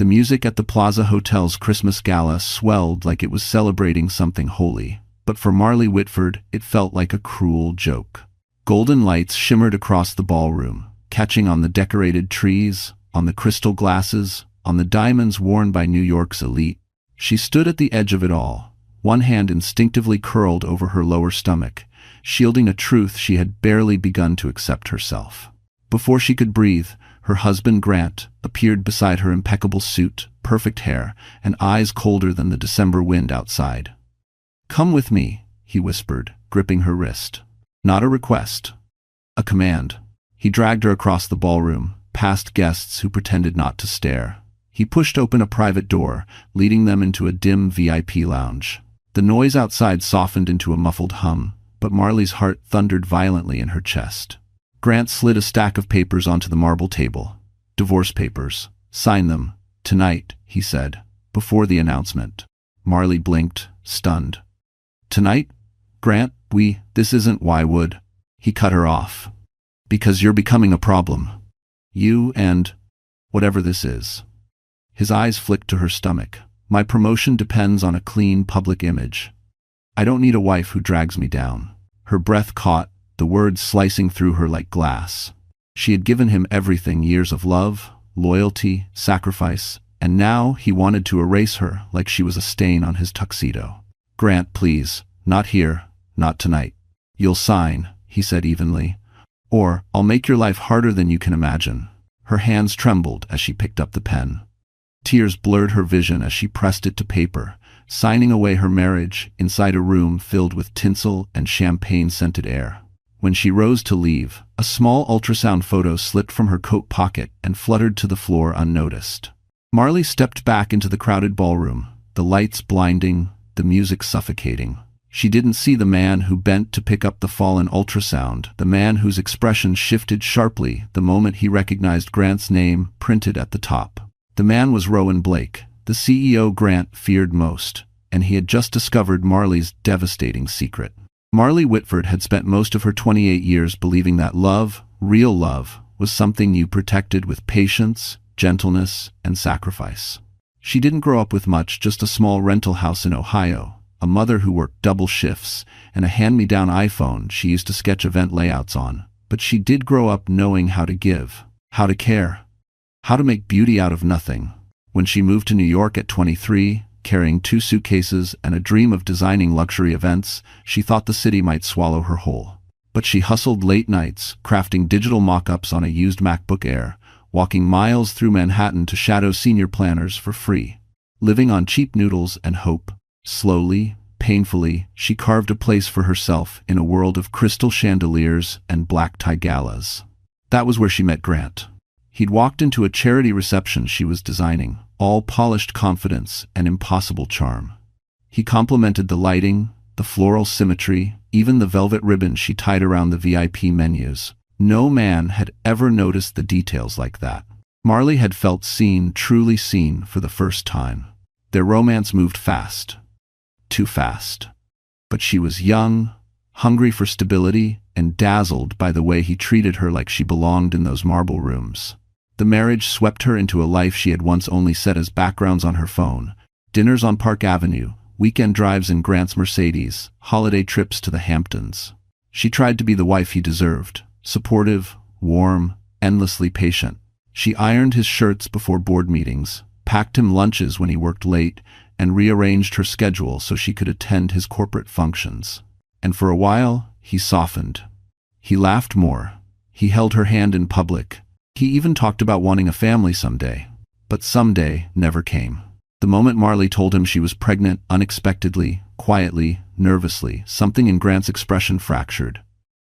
The music at the Plaza Hotel's Christmas gala swelled like it was celebrating something holy, but for Marley Whitford it felt like a cruel joke. Golden lights shimmered across the ballroom, catching on the decorated trees, on the crystal glasses, on the diamonds worn by New York's elite. She stood at the edge of it all, one hand instinctively curled over her lower stomach, shielding a truth she had barely begun to accept herself. Before she could breathe, her husband Grant appeared beside her, impeccable suit, perfect hair, and eyes colder than the December wind outside. "Come with me," he whispered, gripping her wrist. Not a request, a command. He dragged her across the ballroom, past guests who pretended not to stare. He pushed open a private door, leading them into a dim VIP lounge. The noise outside softened into a muffled hum, but Marley's heart thundered violently in her chest. Grant slid a stack of papers onto the marble table. "Divorce papers. Sign them. Tonight," he said, before the announcement. Marley blinked, stunned. "Tonight? Grant, this isn't why would." He cut her off. "Because you're becoming a problem. You and whatever this is." His eyes flicked to her stomach. "My promotion depends on a clean public image. I don't need a wife who drags me down." Her breath caught, the words slicing through her like glass. She had given him everything, years of love, loyalty, sacrifice, and now he wanted to erase her like she was a stain on his tuxedo. "Grant, please, not here, not tonight." "You'll sign," he said evenly, "or I'll make your life harder than you can imagine." Her hands trembled as she picked up the pen. Tears blurred her vision as she pressed it to paper, signing away her marriage inside a room filled with tinsel and champagne-scented air. When she rose to leave, a small ultrasound photo slipped from her coat pocket and fluttered to the floor unnoticed. Marley stepped back into the crowded ballroom, the lights blinding, the music suffocating. She didn't see the man who bent to pick up the fallen ultrasound, the man whose expression shifted sharply the moment he recognized Grant's name printed at the top. The man was Rowan Blake, the CEO Grant feared most, and he had just discovered Marley's devastating secret. Marley Whitford had spent most of her 28 years believing that love, real love, was something you protected with patience, gentleness, and sacrifice. She didn't grow up with much, just a small rental house in Ohio, a mother who worked double shifts, and a hand-me-down iPhone she used to sketch event layouts on. But she did grow up knowing how to give, how to care, how to make beauty out of nothing. When she moved to New York at 23, carrying 2 suitcases and a dream of designing luxury events, she thought the city might swallow her whole. But she hustled late nights, crafting digital mock-ups on a used MacBook Air, walking miles through Manhattan to shadow senior planners for free. Living on cheap noodles and hope, slowly, painfully, she carved a place for herself in a world of crystal chandeliers and black-tie galas. That was where she met Grant. He'd walked into a charity reception she was designing, all polished confidence and impossible charm. He complimented the lighting, the floral symmetry, even the velvet ribbon she tied around the VIP menus. No man had ever noticed the details like that. Marley had felt seen, truly seen, for the first time. Their romance moved fast. Too fast. But she was young, hungry for stability, and dazzled by the way he treated her like she belonged in those marble rooms. The marriage swept her into a life she had once only set as backgrounds on her phone: dinners on Park Avenue, weekend drives in Grant's Mercedes, holiday trips to the Hamptons. She tried to be the wife he deserved, supportive, warm, endlessly patient. She ironed his shirts before board meetings, packed him lunches when he worked late, and rearranged her schedule so she could attend his corporate functions. And for a while, he softened. He laughed more. He held her hand in public. He even talked about wanting a family someday. But someday never came. The moment Marley told him she was pregnant, unexpectedly, quietly, nervously, something in Grant's expression fractured.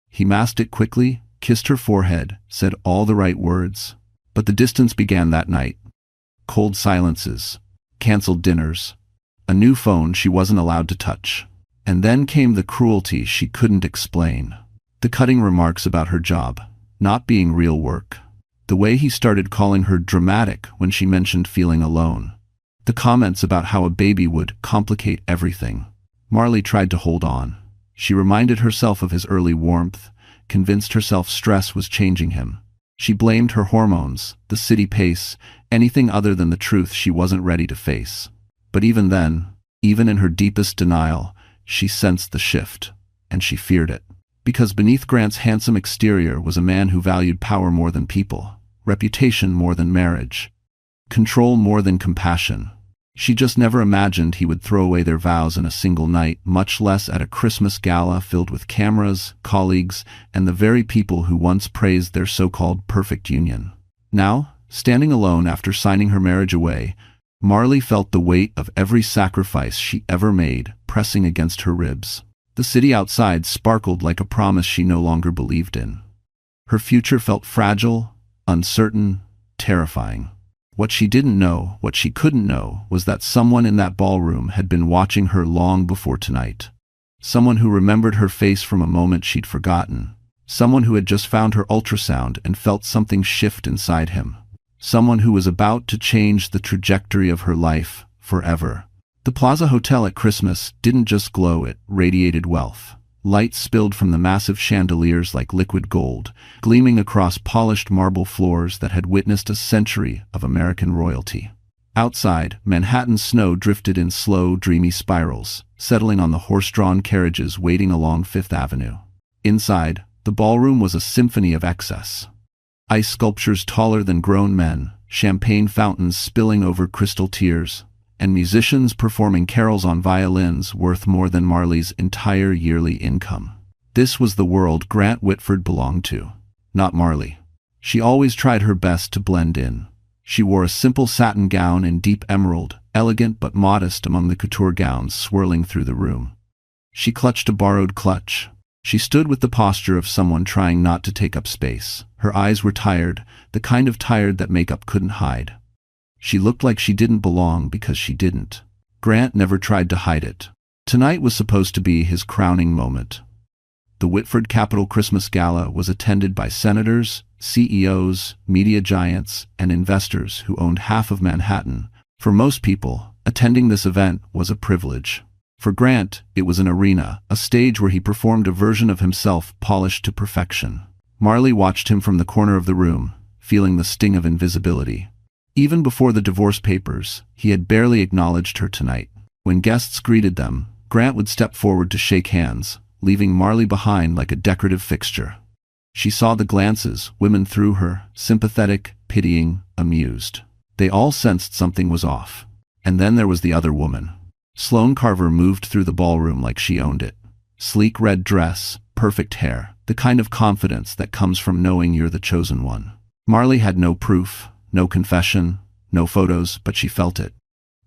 He masked it quickly, kissed her forehead, said all the right words. But the distance began that night. Cold silences, canceled dinners, a new phone she wasn't allowed to touch. And then came the cruelty she couldn't explain. The cutting remarks about her job, not being real work. The way he started calling her dramatic when she mentioned feeling alone. The comments about how a baby would complicate everything. Marley tried to hold on. She reminded herself of his early warmth, convinced herself stress was changing him. She blamed her hormones, the city pace, anything other than the truth she wasn't ready to face. But even then, even in her deepest denial, she sensed the shift, and she feared it. Because beneath Grant's handsome exterior was a man who valued power more than people, reputation more than marriage, control more than compassion. She just never imagined he would throw away their vows in a single night, much less at a Christmas gala filled with cameras, colleagues, and the very people who once praised their so-called perfect union. Now, standing alone after signing her marriage away, Marley felt the weight of every sacrifice she ever made pressing against her ribs. The city outside sparkled like a promise she no longer believed in. Her future felt fragile, uncertain, terrifying. What she didn't know, what she couldn't know, was that someone in that ballroom had been watching her long before tonight. Someone who remembered her face from a moment she'd forgotten. Someone who had just found her ultrasound and felt something shift inside him. Someone who was about to change the trajectory of her life forever. The Plaza Hotel at Christmas didn't just glow, it radiated wealth. Light spilled from the massive chandeliers like liquid gold, gleaming across polished marble floors that had witnessed a century of American royalty. Outside, Manhattan snow drifted in slow, dreamy spirals, settling on the horse-drawn carriages waiting along Fifth Avenue. Inside, the ballroom was a symphony of excess. Ice sculptures taller than grown men, champagne fountains spilling over crystal tears, and musicians performing carols on violins worth more than Marley's entire yearly income. This was the world Grant Whitford belonged to, not Marley. She always tried her best to blend in. She wore a simple satin gown in deep emerald, elegant but modest among the couture gowns swirling through the room. She clutched a borrowed clutch. She stood with the posture of someone trying not to take up space. Her eyes were tired, the kind of tired that makeup couldn't hide. She looked like she didn't belong because she didn't. Grant never tried to hide it. Tonight was supposed to be his crowning moment. The Whitford Capitol Christmas Gala was attended by senators, CEOs, media giants, and investors who owned half of Manhattan. For most people, attending this event was a privilege. For Grant, it was an arena, a stage where he performed a version of himself polished to perfection. Marley watched him from the corner of the room, feeling the sting of invisibility. Even before the divorce papers, he had barely acknowledged her tonight. When guests greeted them, Grant would step forward to shake hands, leaving Marley behind like a decorative fixture. She saw the glances women threw her, sympathetic, pitying, amused. They all sensed something was off. And then there was the other woman. Sloane Carver moved through the ballroom like she owned it. Sleek red dress, perfect hair, the kind of confidence that comes from knowing you're the chosen one. Marley had no proof, no confession, no photos, but she felt it.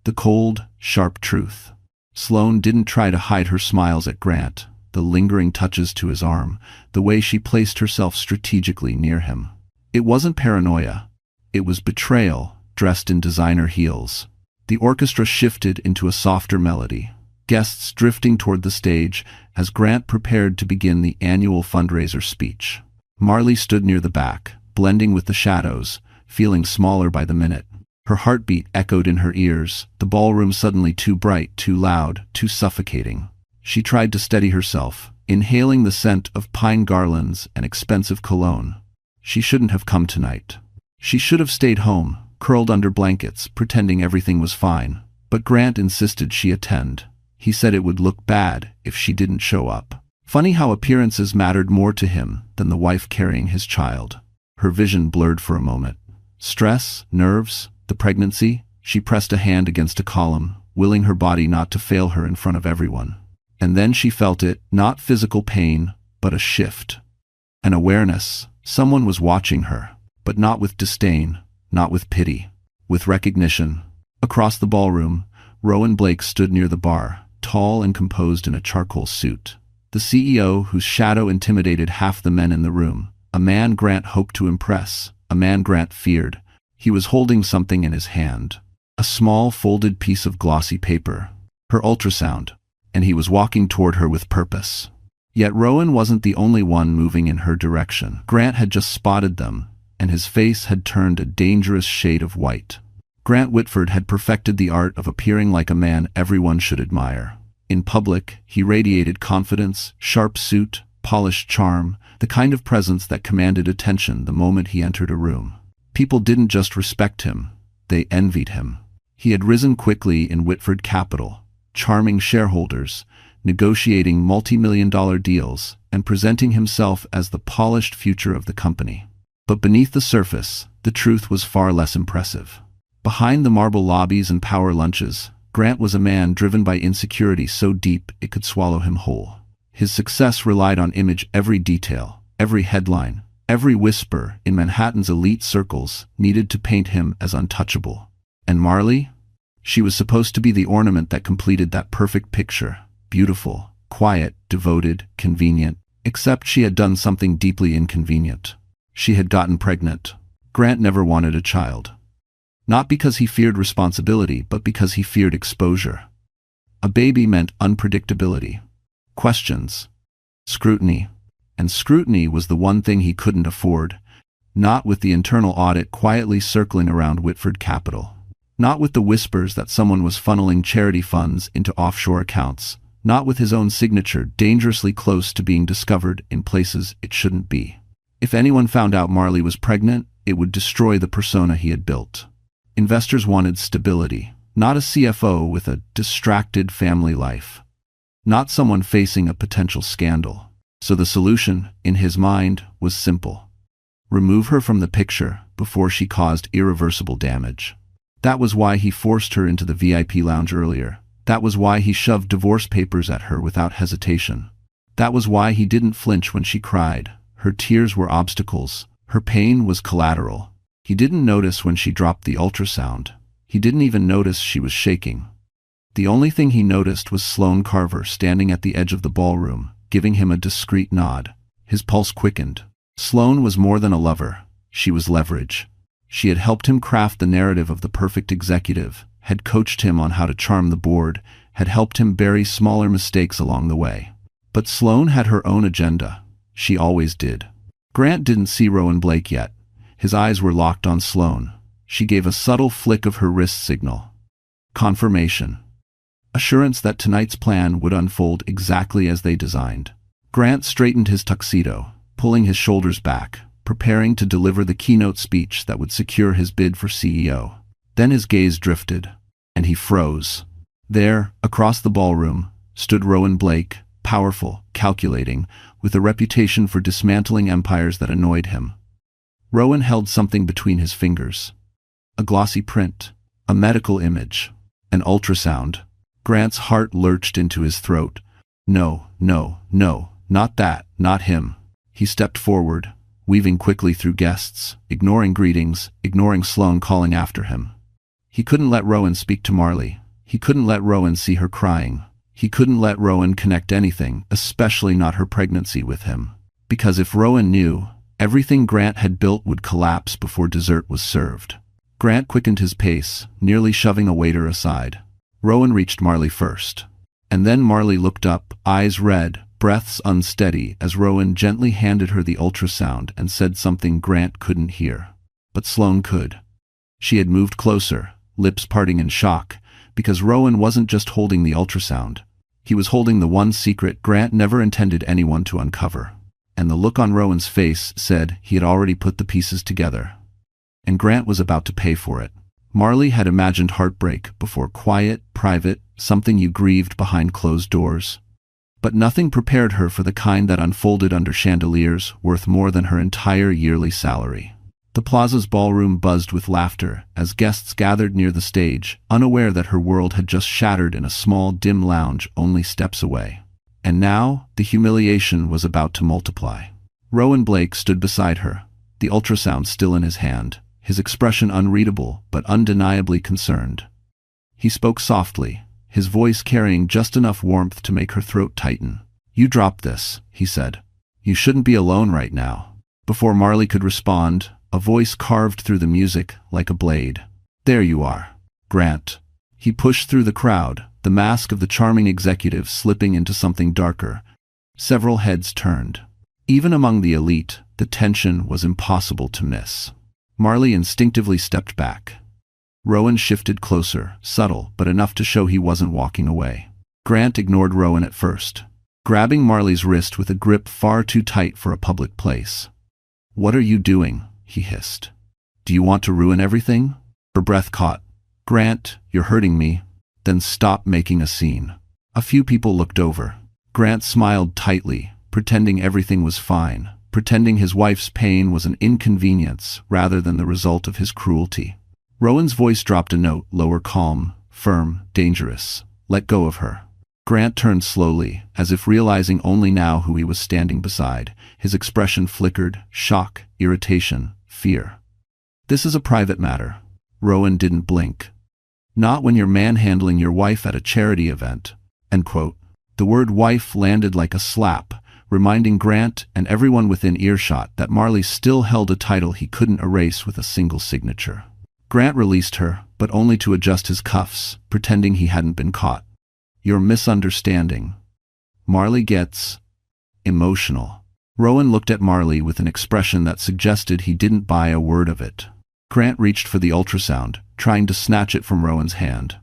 The cold, sharp truth. Sloane didn't try to hide her smiles at Grant, the lingering touches to his arm, the way she placed herself strategically near him. It wasn't paranoia. It was betrayal, dressed in designer heels. The orchestra shifted into a softer melody, guests drifting toward the stage as Grant prepared to begin the annual fundraiser speech. Marley stood near the back, blending with the shadows, feeling smaller by the minute. Her heartbeat echoed in her ears, the ballroom suddenly too bright, too loud, too suffocating. She tried to steady herself, inhaling the scent of pine garlands and expensive cologne. She shouldn't have come tonight. She should have stayed home, curled under blankets, pretending everything was fine. But Grant insisted she attend. He said it would look bad if she didn't show up. Funny how appearances mattered more to him than the wife carrying his child. Her vision blurred for a moment. Stress, nerves, the pregnancy. She pressed a hand against a column, willing her body not to fail her in front of everyone. And then she felt it, not physical pain, but a shift. An awareness. Someone was watching her, but not with disdain, not with pity, with recognition. Across the ballroom, Rowan Blake stood near the bar, tall and composed in a charcoal suit. The CEO whose shadow intimidated half the men in the room. A man Grant hoped to impress. A man Grant feared. He was holding something in his hand. A small folded piece of glossy paper. Her ultrasound. And he was walking toward her with purpose. Yet Rowan wasn't the only one moving in her direction. Grant had just spotted them, and his face had turned a dangerous shade of white. Grant Whitford had perfected the art of appearing like a man everyone should admire. In public, he radiated confidence, sharp suit, polished charm, the kind of presence that commanded attention the moment he entered a room. People didn't just respect him, they envied him. He had risen quickly in Whitford capital, charming shareholders, negotiating multi-million-dollar deals, and presenting himself as the polished future of the company. But beneath the surface, the truth was far less impressive. Behind the marble lobbies and power lunches, Grant was a man driven by insecurity so deep it could swallow him whole. His success relied on image. Every detail, every headline, every whisper in Manhattan's elite circles needed to paint him as untouchable. And Marley? She was supposed to be the ornament that completed that perfect picture. Beautiful, quiet, devoted, convenient, except she had done something deeply inconvenient. She had gotten pregnant. Grant never wanted a child. Not because he feared responsibility, but because he feared exposure. A baby meant unpredictability, questions, scrutiny. And scrutiny was the one thing he couldn't afford, not with the internal audit quietly circling around Whitford capital. Not with the whispers that someone was funneling charity funds into offshore accounts. Not with his own signature dangerously close to being discovered in places it shouldn't be. If anyone found out Marley was pregnant, it would destroy the persona he had built. Investors wanted stability, not a CFO with a distracted family life. Not someone facing a potential scandal. So the solution, in his mind, was simple. Remove her from the picture before she caused irreversible damage. That was why he forced her into the VIP lounge earlier. That was why he shoved divorce papers at her without hesitation. That was why he didn't flinch when she cried. Her tears were obstacles. Her pain was collateral. He didn't notice when she dropped the ultrasound. He didn't even notice she was shaking. The only thing he noticed was Sloane Carver standing at the edge of the ballroom, giving him a discreet nod. His pulse quickened. Sloane was more than a lover. She was leverage. She had helped him craft the narrative of the perfect executive, had coached him on how to charm the board, had helped him bury smaller mistakes along the way. But Sloane had her own agenda. She always did. Grant didn't see Rowan Blake yet. His eyes were locked on Sloane. She gave a subtle flick of her wrist signal. Confirmation. Assurance that tonight's plan would unfold exactly as they designed. Grant straightened his tuxedo, pulling his shoulders back, preparing to deliver the keynote speech that would secure his bid for CEO. Then his gaze drifted, and he froze. There, across the ballroom, stood Rowan Blake, powerful, calculating, with a reputation for dismantling empires that annoyed him. Rowan held something between his fingers. A glossy print, a medical image, an ultrasound. Grant's heart lurched into his throat. No, no, no, not that, not him. He stepped forward, weaving quickly through guests, ignoring greetings, ignoring Sloane calling after him. He couldn't let Rowan speak to Marley. He couldn't let Rowan see her crying. He couldn't let Rowan connect anything, especially not her pregnancy, with him. Because if Rowan knew, everything Grant had built would collapse before dessert was served. Grant quickened his pace, nearly shoving a waiter aside. Rowan reached Marley first. And then Marley looked up, eyes red, breaths unsteady, as Rowan gently handed her the ultrasound and said something Grant couldn't hear. But Sloane could. She had moved closer, lips parting in shock, because Rowan wasn't just holding the ultrasound. He was holding the one secret Grant never intended anyone to uncover. And the look on Rowan's face said he had already put the pieces together. And Grant was about to pay for it. Marley had imagined heartbreak before, quiet, private, something you grieved behind closed doors. But nothing prepared her for the kind that unfolded under chandeliers worth more than her entire yearly salary. The plaza's ballroom buzzed with laughter as guests gathered near the stage, unaware that her world had just shattered in a small, dim lounge only steps away. And now, the humiliation was about to multiply. Rowan Blake stood beside her, the ultrasound still in his hand, his expression unreadable but undeniably concerned. He spoke softly, his voice carrying just enough warmth to make her throat tighten. "You dropped this," he said. "You shouldn't be alone right now." Before Marley could respond, a voice carved through the music like a blade. "There you are, Grant." He pushed through the crowd, the mask of the charming executive slipping into something darker. Several heads turned. Even among the elite, the tension was impossible to miss. Marley instinctively stepped back. Rowan shifted closer, subtle, but enough to show he wasn't walking away. Grant ignored Rowan at first. grabbing Marley's wrist with a grip far too tight for a public place. "What are you doing?" he hissed. "Do you want to ruin everything?" Her breath caught. "Grant, you're hurting me." "Then stop making a scene." A few people looked over. Grant smiled tightly, pretending everything was fine, pretending his wife's pain was an inconvenience rather than the result of his cruelty. Rowan's voice dropped a note, lower, calm, firm, dangerous. "Let go of her." Grant turned slowly, as if realizing only now who he was standing beside. His expression flickered: shock, irritation, fear. "This is a private matter." Rowan didn't blink. "Not when you're manhandling your wife at a charity event." End quote. The word wife landed like a slap, reminding Grant and everyone within earshot that Marley still held a title he couldn't erase with a single signature. Grant released her, but only to adjust his cuffs, pretending he hadn't been caught. "You're misunderstanding. Marley gets emotional." Rowan looked at Marley with an expression that suggested he didn't buy a word of it. Grant reached for the ultrasound, trying to snatch it from Rowan's hand.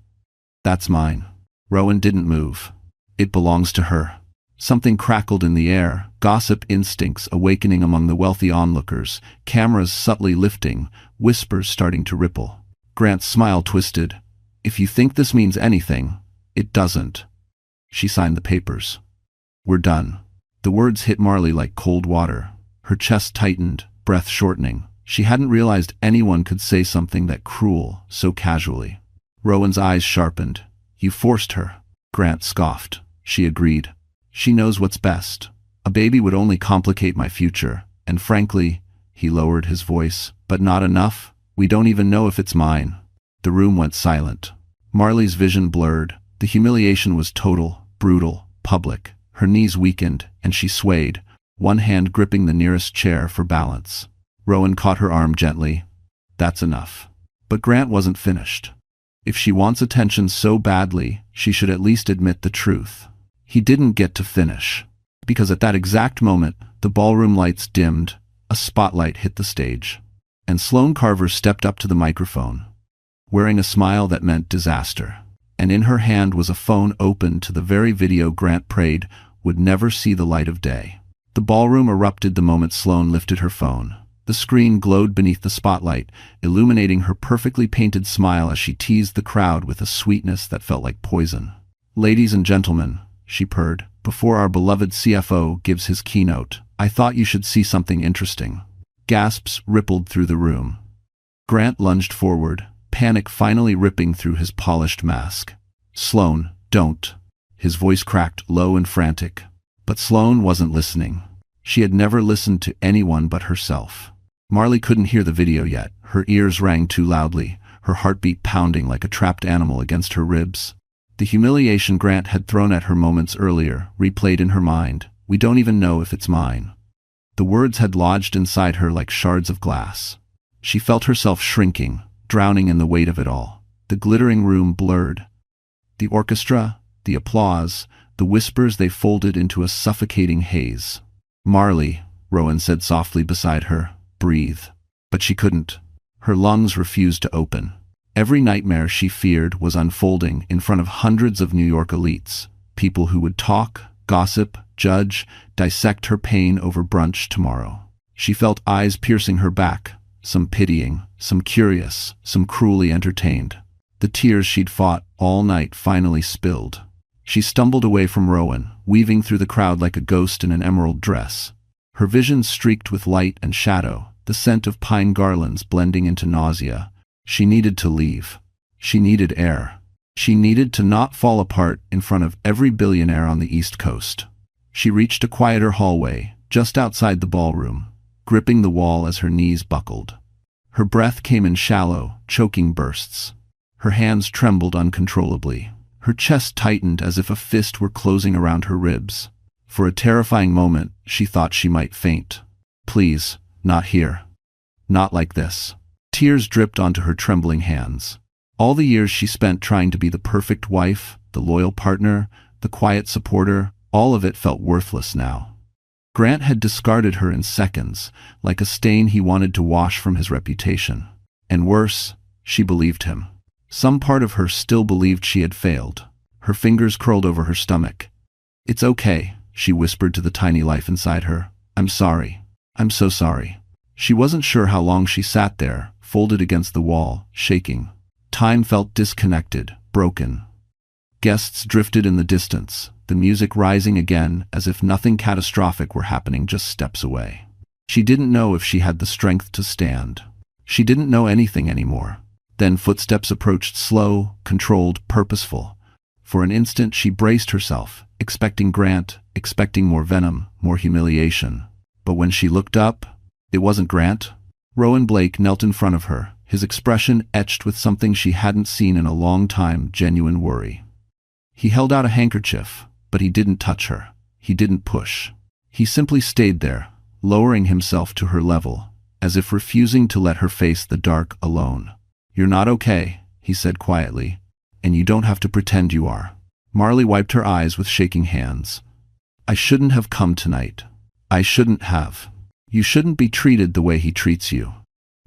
"That's mine." Rowan didn't move. "It belongs to her." Something crackled in the air, gossip instincts awakening among the wealthy onlookers, cameras subtly lifting, whispers starting to ripple. Grant's smile twisted. "If you think this means anything, it doesn't." She signed the papers. "We're done." The words hit Marley like cold water. Her chest tightened, breath shortening. She hadn't realized anyone could say something that cruel so casually. Rowan's eyes sharpened. "You forced her." Grant scoffed. She agreed. "She knows what's best. A baby would only complicate my future, and frankly," he lowered his voice, "but not enough. We don't even know if it's mine." The room went silent. Marley's vision blurred. The humiliation was total, brutal, public. Her knees weakened, and she swayed, one hand gripping the nearest chair for balance. Rowan caught her arm gently. "That's enough." But Grant wasn't finished. If she wants attention so badly, she should at least admit the truth. He didn't get to finish, because at that exact moment, the ballroom lights dimmed, a spotlight hit the stage, and Sloane Carver stepped up to the microphone, wearing a smile that meant disaster. And in her hand was a phone open to the very video Grant prayed would never see the light of day. The ballroom erupted the moment Sloane lifted her phone. The screen glowed beneath the spotlight, illuminating her perfectly painted smile as she teased the crowd with a sweetness that felt like poison. "Ladies and gentlemen," she purred, "before our beloved CFO gives his keynote, I thought you should see something interesting." Gasps rippled through the room. Grant lunged forward, panic finally ripping through his polished mask. "Sloane, don't." His voice cracked, low and frantic. But Sloane wasn't listening. She had never listened to anyone but herself. Marley couldn't hear the video yet. Her ears rang too loudly, her heartbeat pounding like a trapped animal against her ribs. The humiliation Grant had thrown at her moments earlier replayed in her mind. "We don't even know if it's mine." The words had lodged inside her like shards of glass. She felt herself shrinking, drowning in the weight of it all. The glittering room blurred. The orchestra, the applause, the whispers, they folded into a suffocating haze. "Marley," Rowan said softly beside her, "breathe." But she couldn't. Her lungs refused to open. Every nightmare she feared was unfolding in front of hundreds of New York elites, people who would talk, gossip, judge, dissect her pain over brunch tomorrow. She felt eyes piercing her back, some pitying, some curious, some cruelly entertained. The tears she'd fought all night finally spilled. She stumbled away from Rowan, weaving through the crowd like a ghost in an emerald dress. Her vision streaked with light and shadow, the scent of pine garlands blending into nausea. She needed to leave. She needed air. She needed to not fall apart in front of every billionaire on the East Coast. She reached a quieter hallway, just outside the ballroom, gripping the wall as her knees buckled. Her breath came in shallow, choking bursts. Her hands trembled uncontrollably. Her chest tightened as if a fist were closing around her ribs. For a terrifying moment, she thought she might faint. "Please, not here. Not like this." Tears dripped onto her trembling hands. All the years she spent trying to be the perfect wife, the loyal partner, the quiet supporter, all of it felt worthless now. Grant had discarded her in seconds, like a stain he wanted to wash from his reputation. And worse, she believed him. Some part of her still believed she had failed. Her fingers curled over her stomach. "It's okay," she whispered to the tiny life inside her. I'm sorry. I'm so sorry. She wasn't sure how long she sat there, folded against the wall, shaking. Time felt disconnected, broken. Guests drifted in the distance, the music rising again as if nothing catastrophic were happening just steps away. She didn't know if she had the strength to stand. She didn't know anything anymore. Then footsteps approached, slow, controlled, purposeful. For an instant she braced herself, expecting Grant, expecting more venom, more humiliation. But when she looked up, it wasn't Grant. Rowan Blake knelt in front of her, his expression etched with something she hadn't seen in a long time, genuine worry. He held out a handkerchief, but he didn't touch her. He didn't push. He simply stayed there, lowering himself to her level, as if refusing to let her face the dark alone. You're not okay, he said quietly, and you don't have to pretend you are. Marley wiped her eyes with shaking hands. I shouldn't have come tonight. I shouldn't have. You shouldn't be treated the way he treats you.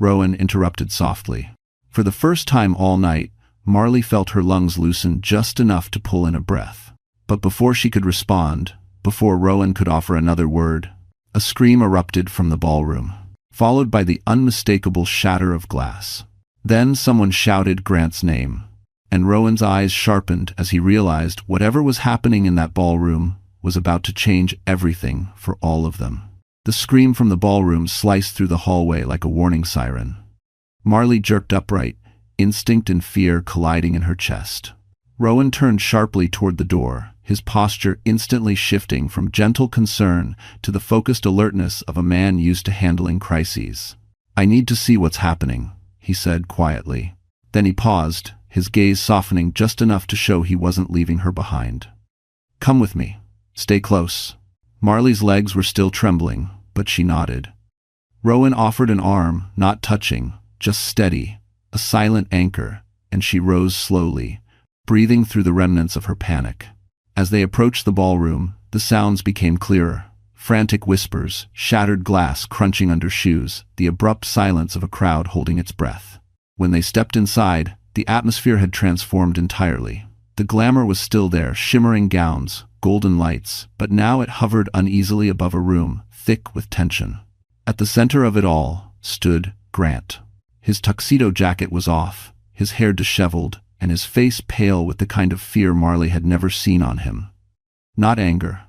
Rowan interrupted softly. For the first time all night, Marley felt her lungs loosen just enough to pull in a breath. But before she could respond, before Rowan could offer another word, a scream erupted from the ballroom, followed by the unmistakable shatter of glass. Then someone shouted Grant's name, and Rowan's eyes sharpened as he realized whatever was happening in that ballroom was about to change everything for all of them. The scream from the ballroom sliced through the hallway like a warning siren. Marley jerked upright, instinct and fear colliding in her chest. Rowan turned sharply toward the door, his posture instantly shifting from gentle concern to the focused alertness of a man used to handling crises. I need to see what's happening, he said quietly. Then he paused, his gaze softening just enough to show he wasn't leaving her behind. Come with me. Stay close. Marley's legs were still trembling, but she nodded. Rowan offered an arm, not touching, just steady, a silent anchor, and she rose slowly, breathing through the remnants of her panic. As they approached the ballroom, the sounds became clearer. Frantic whispers, shattered glass crunching under shoes, the abrupt silence of a crowd holding its breath. When they stepped inside, the atmosphere had transformed entirely. The glamour was still there, shimmering gowns, golden lights, but now it hovered uneasily above a room, thick with tension. At the center of it all stood Grant. His tuxedo jacket was off, his hair disheveled, and his face pale with the kind of fear Marley had never seen on him. Not anger,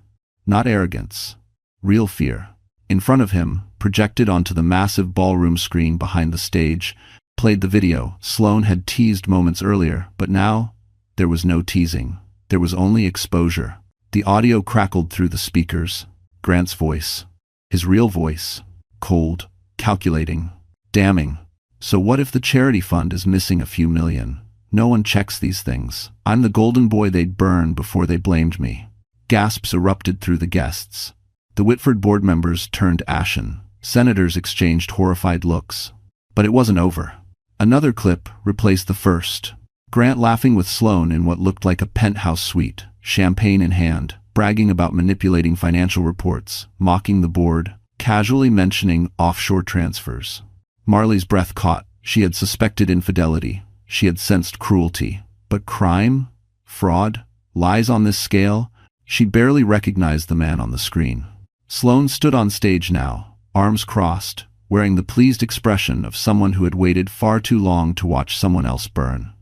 not arrogance, real fear. In front of him, projected onto the massive ballroom screen behind the stage, played the video Sloane had teased moments earlier, but now, there was no teasing. There was only exposure. The audio crackled through the speakers. Grant's voice. His real voice. Cold, calculating, damning. So what if the charity fund is missing a few million? No one checks these things. I'm the golden boy they'd burn before they blamed me. Gasps erupted through the guests. The Whitford board members turned ashen. Senators exchanged horrified looks. But it wasn't over. Another clip replaced the first. Grant laughing with Sloane in what looked like a penthouse suite, champagne in hand, bragging about manipulating financial reports, mocking the board, casually mentioning offshore transfers. Marley's breath caught. She had suspected infidelity. She had sensed cruelty. But crime? Fraud? Lies on this scale? She barely recognized the man on the screen. Sloane stood on stage now, arms crossed, wearing the pleased expression of someone who had waited far too long to watch someone else burn.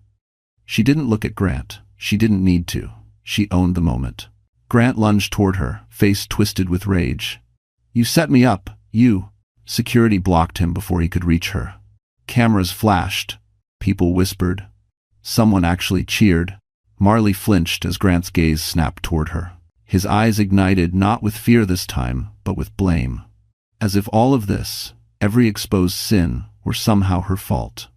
She didn't look at Grant. She didn't need to. She owned the moment. Grant lunged toward her, face twisted with rage. You set me up, you. Security blocked him before he could reach her. Cameras flashed. People whispered. Someone actually cheered. Marley flinched as Grant's gaze snapped toward her. His eyes ignited not with fear this time, but with blame. As if all of this, every exposed sin, were somehow her fault.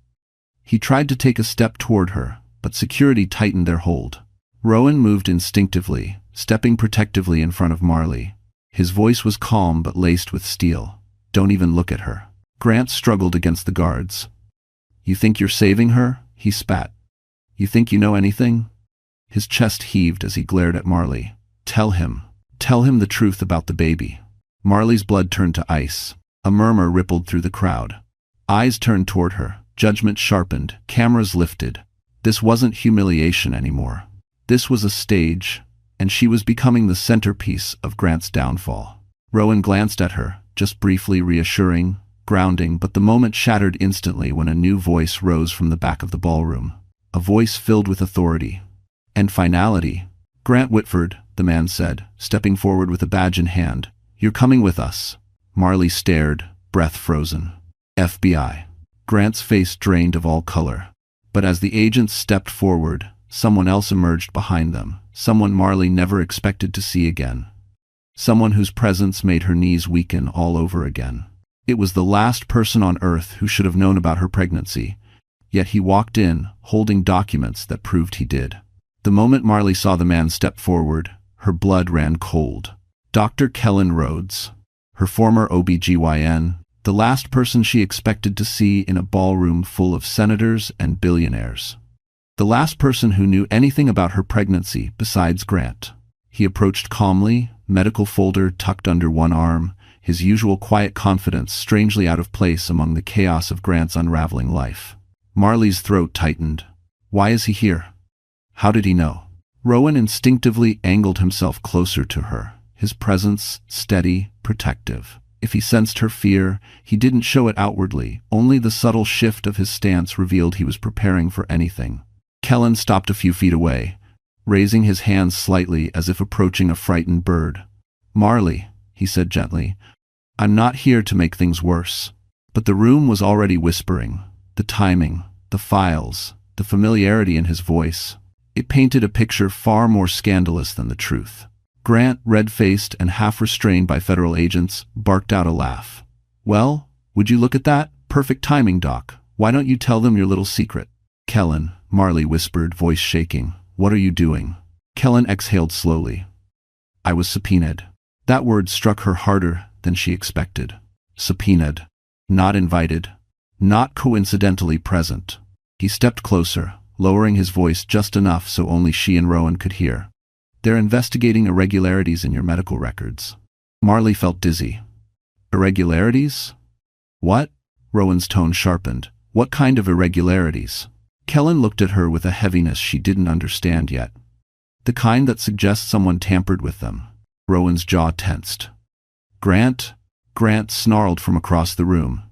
He tried to take a step toward her, but security tightened their hold. Rowan moved instinctively, stepping protectively in front of Marley. His voice was calm but laced with steel. Don't even look at her. Grant struggled against the guards. You think you're saving her? He spat. You think you know anything? His chest heaved as he glared at Marley. Tell him the truth about the baby. Marley's blood turned to ice. A murmur rippled through the crowd. Eyes turned toward her, judgment sharpened, cameras lifted. This wasn't humiliation anymore. This was a stage, and she was becoming the centerpiece of Grant's downfall. Rowan glanced at her, just briefly reassuring, grounding, but the moment shattered instantly when a new voice rose from the back of the ballroom. A voice filled with authority and finality. "Grant Whitford," the man said, stepping forward with a badge in hand. "You're coming with us." Marley stared, breath frozen. FBI. Grant's face drained of all color. But as the agents stepped forward, someone else emerged behind them, someone Marley never expected to see again. Someone whose presence made her knees weaken all over again. It was the last person on Earth who should have known about her pregnancy, yet he walked in, holding documents that proved he did. The moment Marley saw the man step forward, her blood ran cold. Dr. Kellen Rhodes, her former OBGYN, the last person she expected to see in a ballroom full of senators and billionaires. The last person who knew anything about her pregnancy besides Grant. He approached calmly, medical folder tucked under one arm, his usual quiet confidence strangely out of place among the chaos of Grant's unraveling life. Marley's throat tightened. Why is he here? How did he know? Rowan instinctively angled himself closer to her, his presence steady, protective. If he sensed her fear, he didn't show it outwardly, only the subtle shift of his stance revealed he was preparing for anything. Kellen stopped a few feet away, raising his hands slightly as if approaching a frightened bird. "Marley," he said gently, "I'm not here to make things worse." But the room was already whispering. The timing, the files, the familiarity in his voice. It painted a picture far more scandalous than the truth. Grant, red-faced and half-restrained by federal agents, barked out a laugh. "Well, would you look at that? Perfect timing, Doc. Why don't you tell them your little secret?" "Kellen," Marley whispered, voice shaking. "What are you doing?" Kellen exhaled slowly. "I was subpoenaed." That word struck her harder than she expected. Subpoenaed. Not invited. Not coincidentally present. He stepped closer, lowering his voice just enough so only she and Rowan could hear. "They're investigating irregularities in your medical records." Marley felt dizzy. "Irregularities? What?" Rowan's tone sharpened. "What kind of irregularities?" Kellen looked at her with a heaviness she didn't understand yet. "The kind that suggests someone tampered with them." Rowan's jaw tensed. "Grant?" Grant snarled from across the room.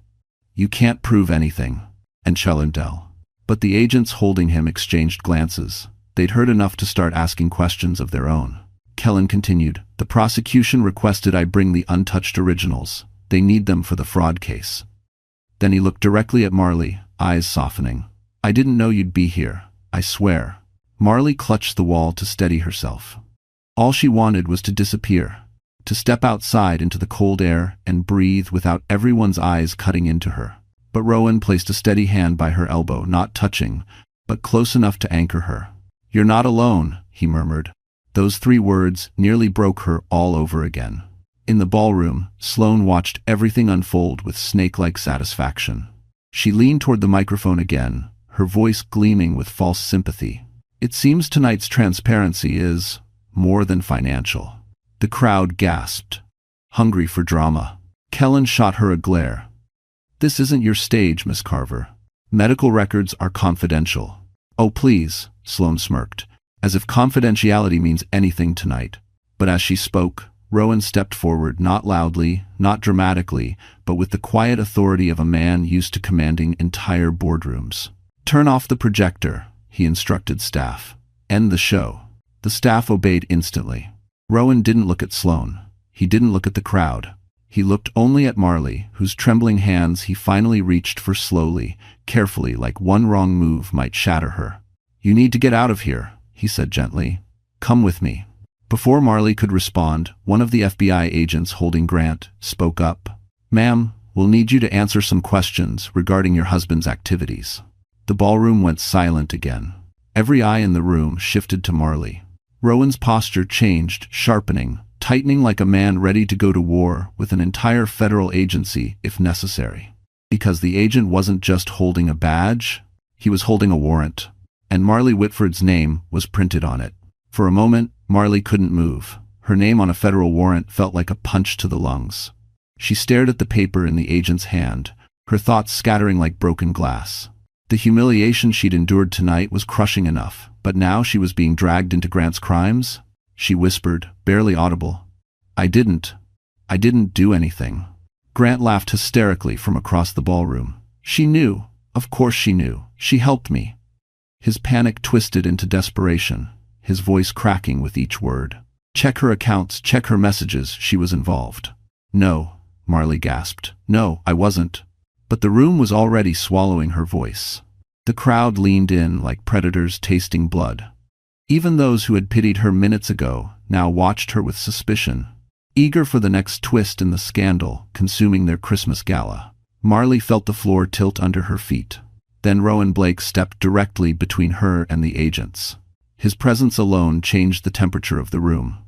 "You can't prove anything." And Chelendel. But the agents holding him exchanged glances. They'd heard enough to start asking questions of their own. Kellen continued, "The prosecution requested I bring the untouched originals. They need them for the fraud case." Then he looked directly at Marley, eyes softening. "I didn't know you'd be here, I swear." Marley clutched the wall to steady herself. All she wanted was to disappear, to step outside into the cold air and breathe without everyone's eyes cutting into her. But Rowan placed a steady hand by her elbow, not touching, but close enough to anchor her. "You're not alone," he murmured. Those 3 words nearly broke her all over again. In the ballroom, Sloane watched everything unfold with snake-like satisfaction. She leaned toward the microphone again, her voice gleaming with false sympathy. "It seems tonight's transparency is more than financial." The crowd gasped, hungry for drama. Kellen shot her a glare. "This isn't your stage, Miss Carver. Medical records are confidential." "Oh, please," Sloane smirked, as if confidentiality means anything tonight. But as she spoke, Rowan stepped forward, not loudly, not dramatically, but with the quiet authority of a man used to commanding entire boardrooms. "Turn off the projector," he instructed staff. "End the show." The staff obeyed instantly. Rowan didn't look at Sloane. He didn't look at the crowd. He looked only at Marley, whose trembling hands he finally reached for slowly, carefully, like one wrong move might shatter her. "You need to get out of here," he said gently. "Come with me." Before Marley could respond, one of the FBI agents holding Grant spoke up. "Ma'am, we'll need you to answer some questions regarding your husband's activities." The ballroom went silent again. Every eye in the room shifted to Marley. Rowan's posture changed, sharpening, tightening like a man ready to go to war with an entire federal agency if necessary. Because the agent wasn't just holding a badge, he was holding a warrant. And Marley Whitford's name was printed on it. For a moment, Marley couldn't move. Her name on a federal warrant felt like a punch to the lungs. She stared at the paper in the agent's hand, her thoughts scattering like broken glass. The humiliation she'd endured tonight was crushing enough, but now she was being dragged into Grant's crimes? she whispered, barely audible. I didn't do anything. Grant laughed hysterically from across the ballroom. She knew. Of course she knew. She helped me. His panic twisted into desperation, his voice cracking with each word. Check her accounts, check her messages, she was involved. No, Marley gasped. No, I wasn't. But the room was already swallowing her voice. The crowd leaned in like predators tasting blood. Even those who had pitied her minutes ago now watched her with suspicion, eager for the next twist in the scandal consuming their Christmas gala. Marley felt the floor tilt under her feet. Then Rowan Blake stepped directly between her and the agents. His presence alone changed the temperature of the room.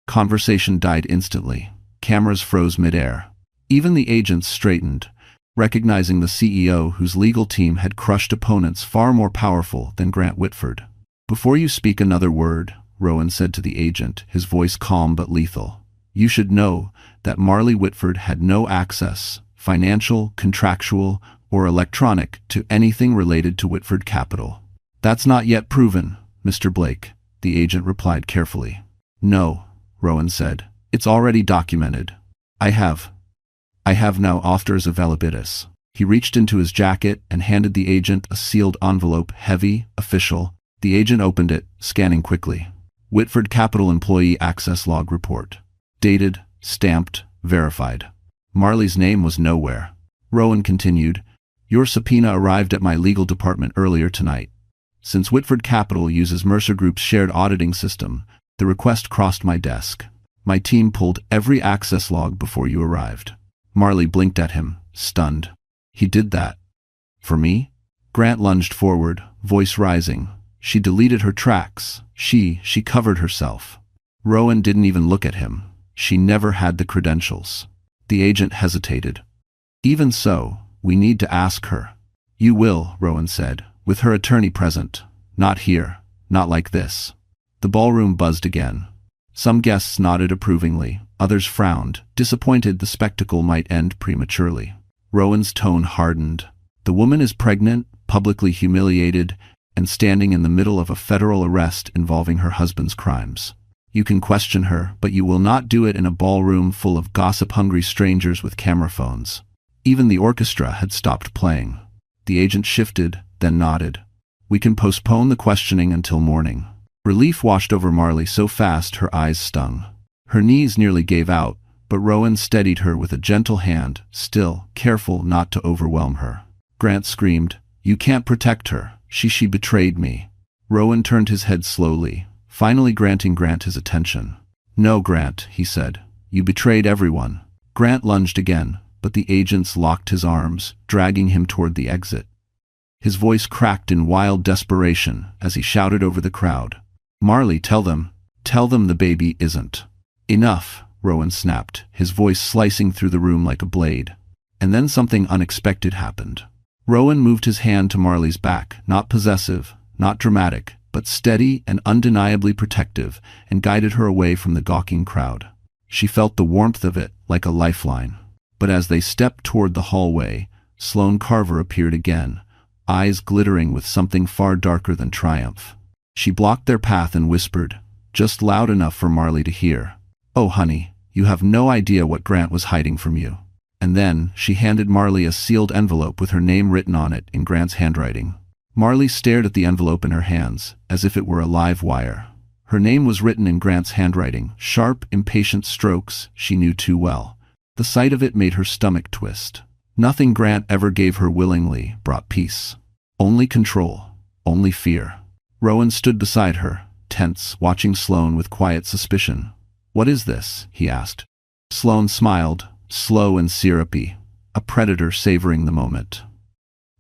Conversation died instantly. Cameras froze midair. Even the agents straightened, recognizing the CEO whose legal team had crushed opponents far more powerful than Grant Whitford. Before you speak another word, Rowan said to the agent, his voice calm but lethal, you should know that Marley Whitford had no access, financial, contractual, or electronic, to anything related to Whitford Capital. That's not yet proven, Mr. Blake, the agent replied carefully. No, Rowan said. It's already documented. I have now authors of Velibitis. He reached into his jacket and handed the agent a sealed envelope, heavy, official. The agent opened it, scanning quickly. Whitford Capital Employee Access Log Report. Dated, stamped, verified. Marley's name was nowhere. Rowan continued, your subpoena arrived at my legal department earlier tonight. Since Whitford Capital uses Mercer Group's shared auditing system, the request crossed my desk. My team pulled every access log before you arrived. Marley blinked at him, stunned. He did that? For me? Grant lunged forward, voice rising. She deleted her tracks. She covered herself. Rowan didn't even look at him. She never had the credentials. The agent hesitated. Even so, we need to ask her. You will, Rowan said, with her attorney present. Not here. Not like this. The ballroom buzzed again. Some guests nodded approvingly, others frowned, disappointed the spectacle might end prematurely. Rowan's tone hardened. The woman is pregnant, publicly humiliated, and standing in the middle of a federal arrest involving her husband's crimes. You can question her, but you will not do it in a ballroom full of gossip-hungry strangers with camera phones. Even the orchestra had stopped playing. The agent shifted, then nodded. We can postpone the questioning until morning. Relief washed over Marley so fast her eyes stung. Her knees nearly gave out, but Rowan steadied her with a gentle hand, still, careful not to overwhelm her. Grant screamed, you can't protect her. She betrayed me. Rowan turned his head slowly, finally granting Grant his attention. No, Grant, he said. You betrayed everyone. Grant lunged again, but the agents locked his arms, dragging him toward the exit. His voice cracked in wild desperation as he shouted over the crowd. Marley, tell them the baby isn't. Enough, Rowan snapped, his voice slicing through the room like a blade. And then something unexpected happened. Rowan moved his hand to Marley's back, not possessive, not dramatic, but steady and undeniably protective, and guided her away from the gawking crowd. She felt the warmth of it like a lifeline. But as they stepped toward the hallway, Sloane Carver appeared again, eyes glittering with something far darker than triumph. She blocked their path and whispered, just loud enough for Marley to hear, "Oh, honey, you have no idea what Grant was hiding from you." And then she handed Marley a sealed envelope with her name written on it in Grant's handwriting. Marley stared at the envelope in her hands, as if it were a live wire. Her name was written in Grant's handwriting, sharp, impatient strokes she knew too well. The sight of it made her stomach twist. Nothing Grant ever gave her willingly brought peace. Only control, only fear. Rowan stood beside her, tense, watching Sloane with quiet suspicion. "What is this?" he asked. Sloane smiled, slow and syrupy, a predator savoring the moment.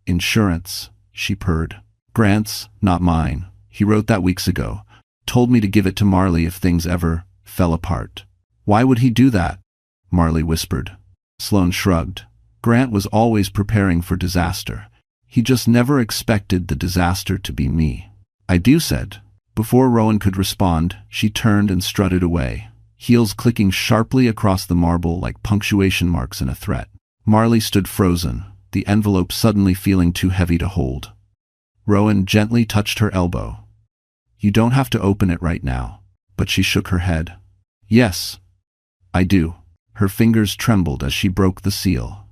"Insurance," she purred. "Grant's, not mine. He wrote that weeks ago. Told me to give it to Marley if things ever fell apart." "Why would he do that?" Marley whispered. Sloane shrugged. "Grant was always preparing for disaster. He just never expected the disaster to be me." "I do," said. Before Rowan could respond, she turned and strutted away, heels clicking sharply across the marble like punctuation marks in a threat. Marley stood frozen, the envelope suddenly feeling too heavy to hold. Rowan gently touched her elbow. "You don't have to open it right now. but she shook her head. Yes, I do. Her fingers trembled as she broke the seal.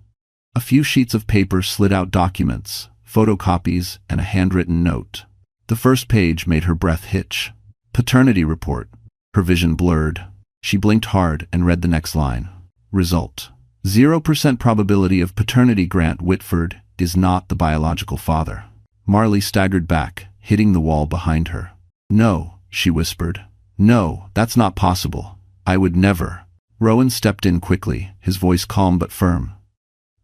A few sheets of paper slid out documents, photocopies, and a handwritten note. The first page made her breath hitch. Paternity report. Her vision blurred. She blinked hard and read the next line. Result. 0% probability of paternity. Grant Whitford is not the biological father. Marley staggered back, hitting the wall behind her. No, she whispered. No, that's not possible. I would never. Rowan stepped in quickly, his voice calm but firm.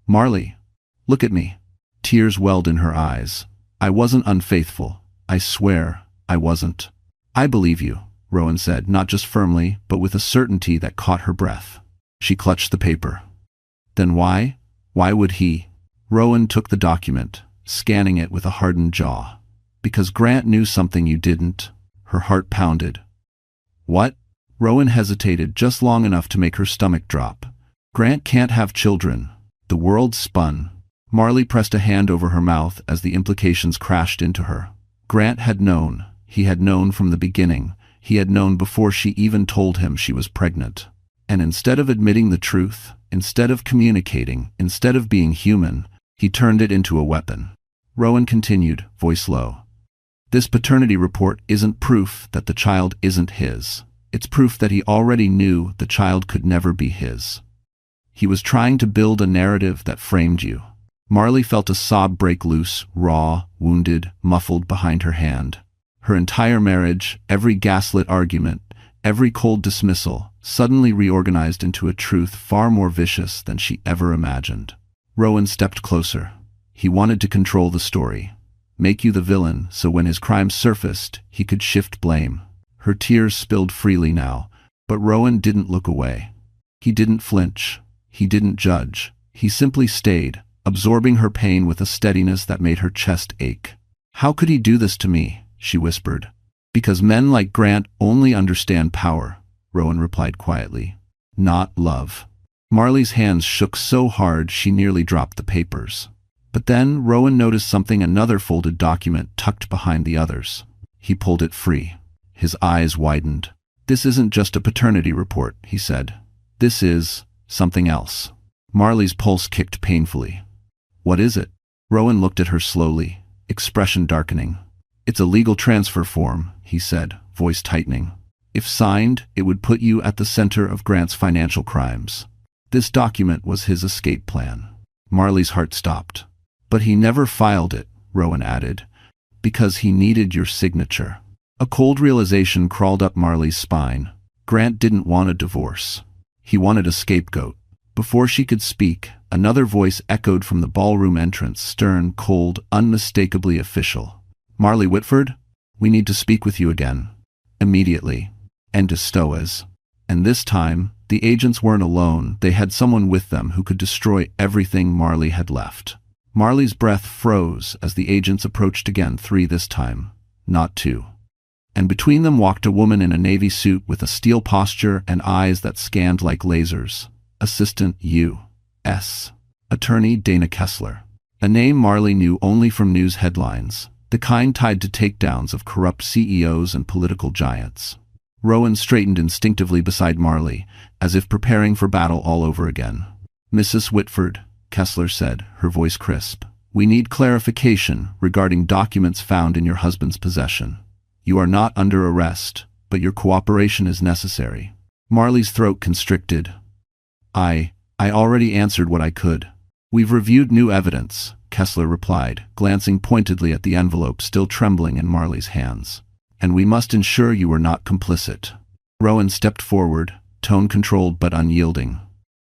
Marley, look at me. Tears welled in her eyes. I wasn't unfaithful. I swear, I wasn't. I believe you, Rowan said, not just firmly, but with a certainty that caught her breath. She clutched the paper. Then why? Why would he? Rowan took the document, scanning it with a hardened jaw. Because Grant knew something you didn't. Her heart pounded. What? Rowan hesitated just long enough to make her stomach drop. Grant can't have children. The world spun. Marley pressed a hand over her mouth as the implications crashed into her. Grant had known. He had known from the beginning. He had known before she even told him she was pregnant. And instead of admitting the truth, instead of communicating, instead of being human, he turned it into a weapon. Rowan continued, voice low. This paternity report isn't proof that the child isn't his. It's proof that he already knew the child could never be his. He was trying to build a narrative that framed you. Marley felt a sob break loose, raw, wounded, muffled behind her hand. Her entire marriage, every gaslit argument, every cold dismissal, suddenly reorganized into a truth far more vicious than she ever imagined. Rowan stepped closer. He wanted to control the story, make you the villain so when his crimes surfaced, he could shift blame. Her tears spilled freely now, but Rowan didn't look away. He didn't flinch. He didn't judge. He simply stayed, absorbing her pain with a steadiness that made her chest ache. How could he do this to me? She whispered. Because men like Grant only understand power, Rowan replied quietly. Not love. Marley's hands shook so hard she nearly dropped the papers. But then Rowan noticed something, another folded document tucked behind the others. He pulled it free. His eyes widened. This isn't just a paternity report, he said. This is something else. Marley's pulse kicked painfully. What is it? Rowan looked at her slowly, expression darkening. It's a legal transfer form, he said, voice tightening. If signed, it would put you at the center of Grant's financial crimes. This document was his escape plan. Marley's heart stopped. But he never filed it, Rowan added, because he needed your signature. A cold realization crawled up Marley's spine. Grant didn't want a divorce. He wanted a scapegoat. Before she could speak, another voice echoed from the ballroom entrance, stern, cold, unmistakably official. Marley Whitford, we need to speak with you again. Immediately. And to Stoas. And this time, the agents weren't alone. They had someone with them who could destroy everything Marley had left. Marley's breath froze as the agents approached again, 3 this time, not 2. And between them walked a woman in a navy suit with a steel posture and eyes that scanned like lasers. Assistant U.S. Attorney Dana Kessler. A name Marley knew only from news headlines, the kind tied to takedowns of corrupt CEOs and political giants. Rowan straightened instinctively beside Marley, as if preparing for battle all over again. Mrs. Whitford, Kessler said, her voice crisp. We need clarification regarding documents found in your husband's possession. You are not under arrest, but your cooperation is necessary. Marley's throat constricted. I already answered what I could. We've reviewed new evidence, Kessler replied, glancing pointedly at the envelope still trembling in Marley's hands. And we must ensure you were not complicit. Rowan stepped forward, tone controlled but unyielding.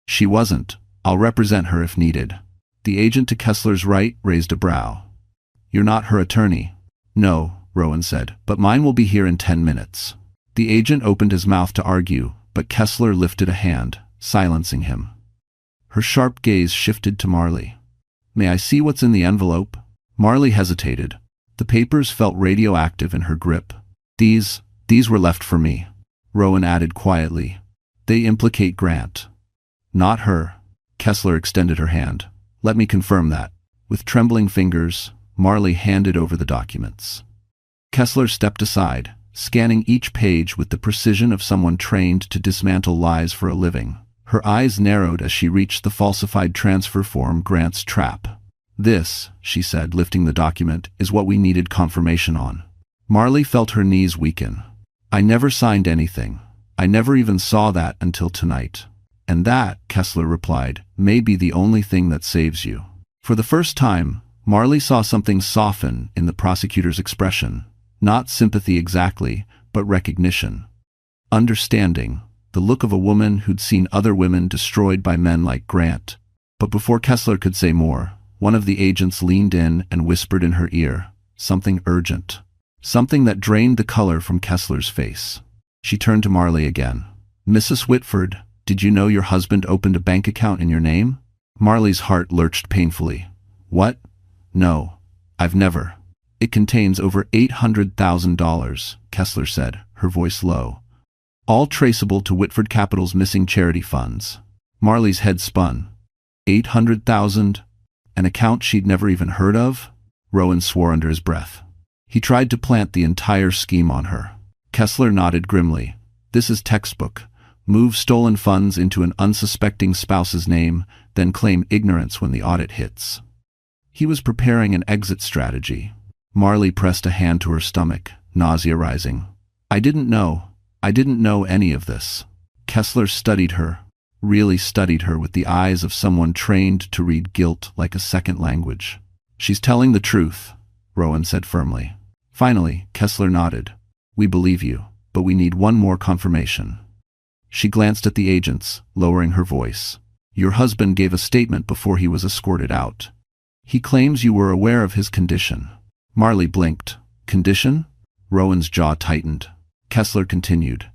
She wasn't. I'll represent her if needed. The agent to Kessler's right raised a brow. You're not her attorney. No, Rowan said, but mine will be here in 10 minutes. The agent opened his mouth to argue, but Kessler lifted a hand, silencing him. Her sharp gaze shifted to Marley. May I see what's in the envelope? Marley hesitated. The papers felt radioactive in her grip. These were left for me, Rowan added quietly. They implicate Grant. Not her. Kessler extended her hand. Let me confirm that. With trembling fingers, Marley handed over the documents. Kessler stepped aside, scanning each page with the precision of someone trained to dismantle lies for a living. Her eyes narrowed as she reached the falsified transfer form, Grant's trap. "This," she said, lifting the document, "is what we needed confirmation on." Marley felt her knees weaken. "I never signed anything. I never even saw that until tonight." "And that," Kessler replied, "may be the only thing that saves you." For the first time, Marley saw something soften in the prosecutor's expression. Not sympathy exactly, but recognition. Understanding. The look of a woman who'd seen other women destroyed by men like Grant. But before Kessler could say more, one of the agents leaned in and whispered in her ear, something urgent. Something that drained the color from Kessler's face. She turned to Marley again. "Mrs. Whitford, did you know your husband opened a bank account in your name?" Marley's heart lurched painfully. "What? No, I've never." "It contains over $800,000, Kessler said, her voice low. "All traceable to Whitford Capital's missing charity funds." Marley's head spun. 800,000? An account she'd never even heard of? Rowan swore under his breath. He tried to plant the entire scheme on her. Kessler nodded grimly. "This is textbook. Move stolen funds into an unsuspecting spouse's name, then claim ignorance when the audit hits." He was preparing an exit strategy. Marley pressed a hand to her stomach, nausea rising. I didn't know any of this." Kessler studied her, really studied her with the eyes of someone trained to read guilt like a second language. "She's telling the truth," Rowan said firmly. Finally, Kessler nodded. "We believe you, but we need one more confirmation." She glanced at the agents, lowering her voice. "Your husband gave a statement before he was escorted out. He claims you were aware of his condition." Marley blinked. "Condition?" Rowan's jaw tightened. Kessler continued.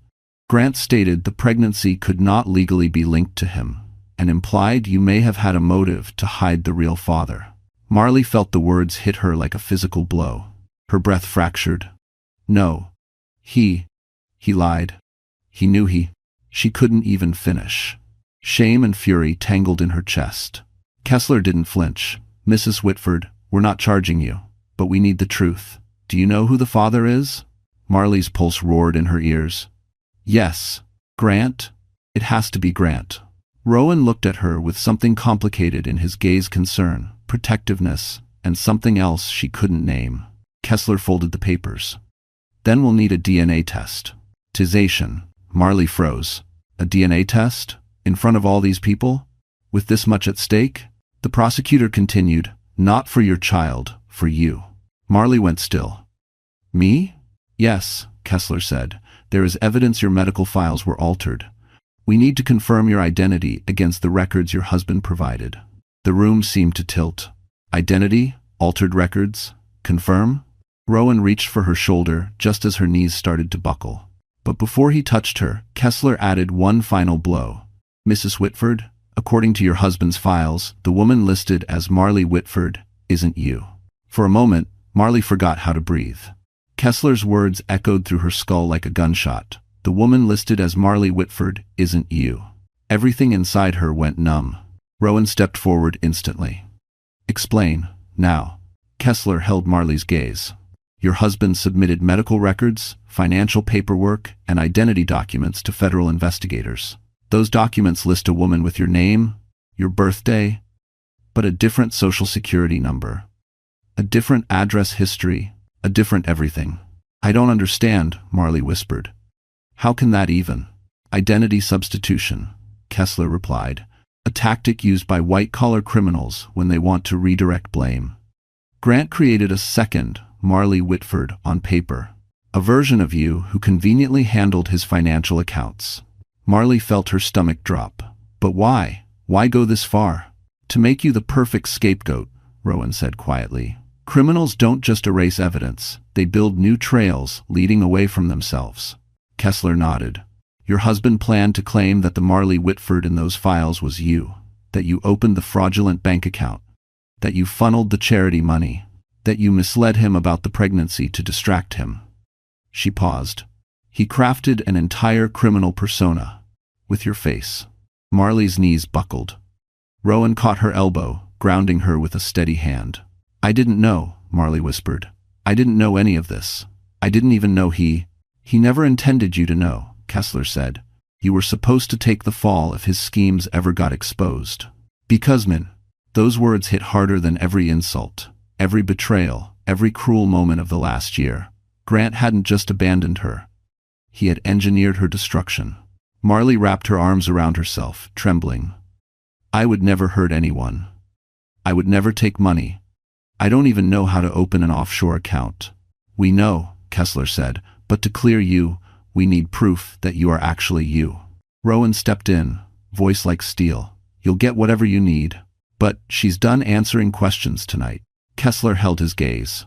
"Grant stated the pregnancy could not legally be linked to him, and implied you may have had a motive to hide the real father." Marley felt the words hit her like a physical blow. Her breath fractured. "No. He lied. He knew he—" She couldn't even finish. Shame and fury tangled in her chest. Kessler didn't flinch. "Mrs. Whitford, we're not charging you, but we need the truth. Do you know who the father is?" Marley's pulse roared in her ears. "Yes. Grant? It has to be Grant." Rowan looked at her with something complicated in his gaze: concern, protectiveness, and something else she couldn't name. Kessler folded the papers. "Then we'll need a DNA test." Tization. Marley froze. "A DNA test? In front of all these people? With this much at stake?" The prosecutor continued, "Not for your child, for you." Marley went still. "Me?" "Yes," Kessler said. "There is evidence your medical files were altered. We need to confirm your identity against the records your husband provided." The room seemed to tilt. Identity? Altered records? Confirm? Rowan reached for her shoulder just as her knees started to buckle. But before he touched her, Kessler added one final blow. "Mrs. Whitford, according to your husband's files, the woman listed as Marley Whitford isn't you." For a moment, Marley forgot how to breathe. Kessler's words echoed through her skull like a gunshot. "The woman listed as Marley Whitford isn't you." Everything inside her went numb. Rowan stepped forward instantly. "Explain, now." Kessler held Marley's gaze. "Your husband submitted medical records, financial paperwork, and identity documents to federal investigators. Those documents list a woman with your name, your birthday, but a different social security number, a different address history, a different everything." "I don't understand," Marley whispered. "How can that even?" "Identity substitution," Kessler replied. "A tactic used by white-collar criminals when they want to redirect blame. Grant created a second Marley Whitford on paper, a version of you who conveniently handled his financial accounts." Marley felt her stomach drop. "But why? Why go this far?" "To make you the perfect scapegoat," Rowan said quietly. "Criminals don't just erase evidence, they build new trails leading away from themselves." Kessler nodded. "Your husband planned to claim that the Marley Whitford in those files was you, that you opened the fraudulent bank account, that you funneled the charity money, that you misled him about the pregnancy to distract him." She paused. "He crafted an entire criminal persona, with your face." Marley's knees buckled. Rowan caught her elbow, grounding her with a steady hand. "I didn't know," Marley whispered. "I didn't know any of this. I didn't even know he—" He never intended you to know, Kessler said. You were supposed to take the fall if his schemes ever got exposed. Because, Min, those words hit harder than every insult, every betrayal, every cruel moment of the last year. Grant hadn't just abandoned her. He had engineered her destruction. Marley wrapped her arms around herself, trembling. I would never hurt anyone. I would never take money. I don't even know how to open an offshore account. We know, Kessler said, but to clear you, we need proof that you are actually you. Rowan stepped in, voice like steel. You'll get whatever you need. But she's done answering questions tonight. Kessler held his gaze.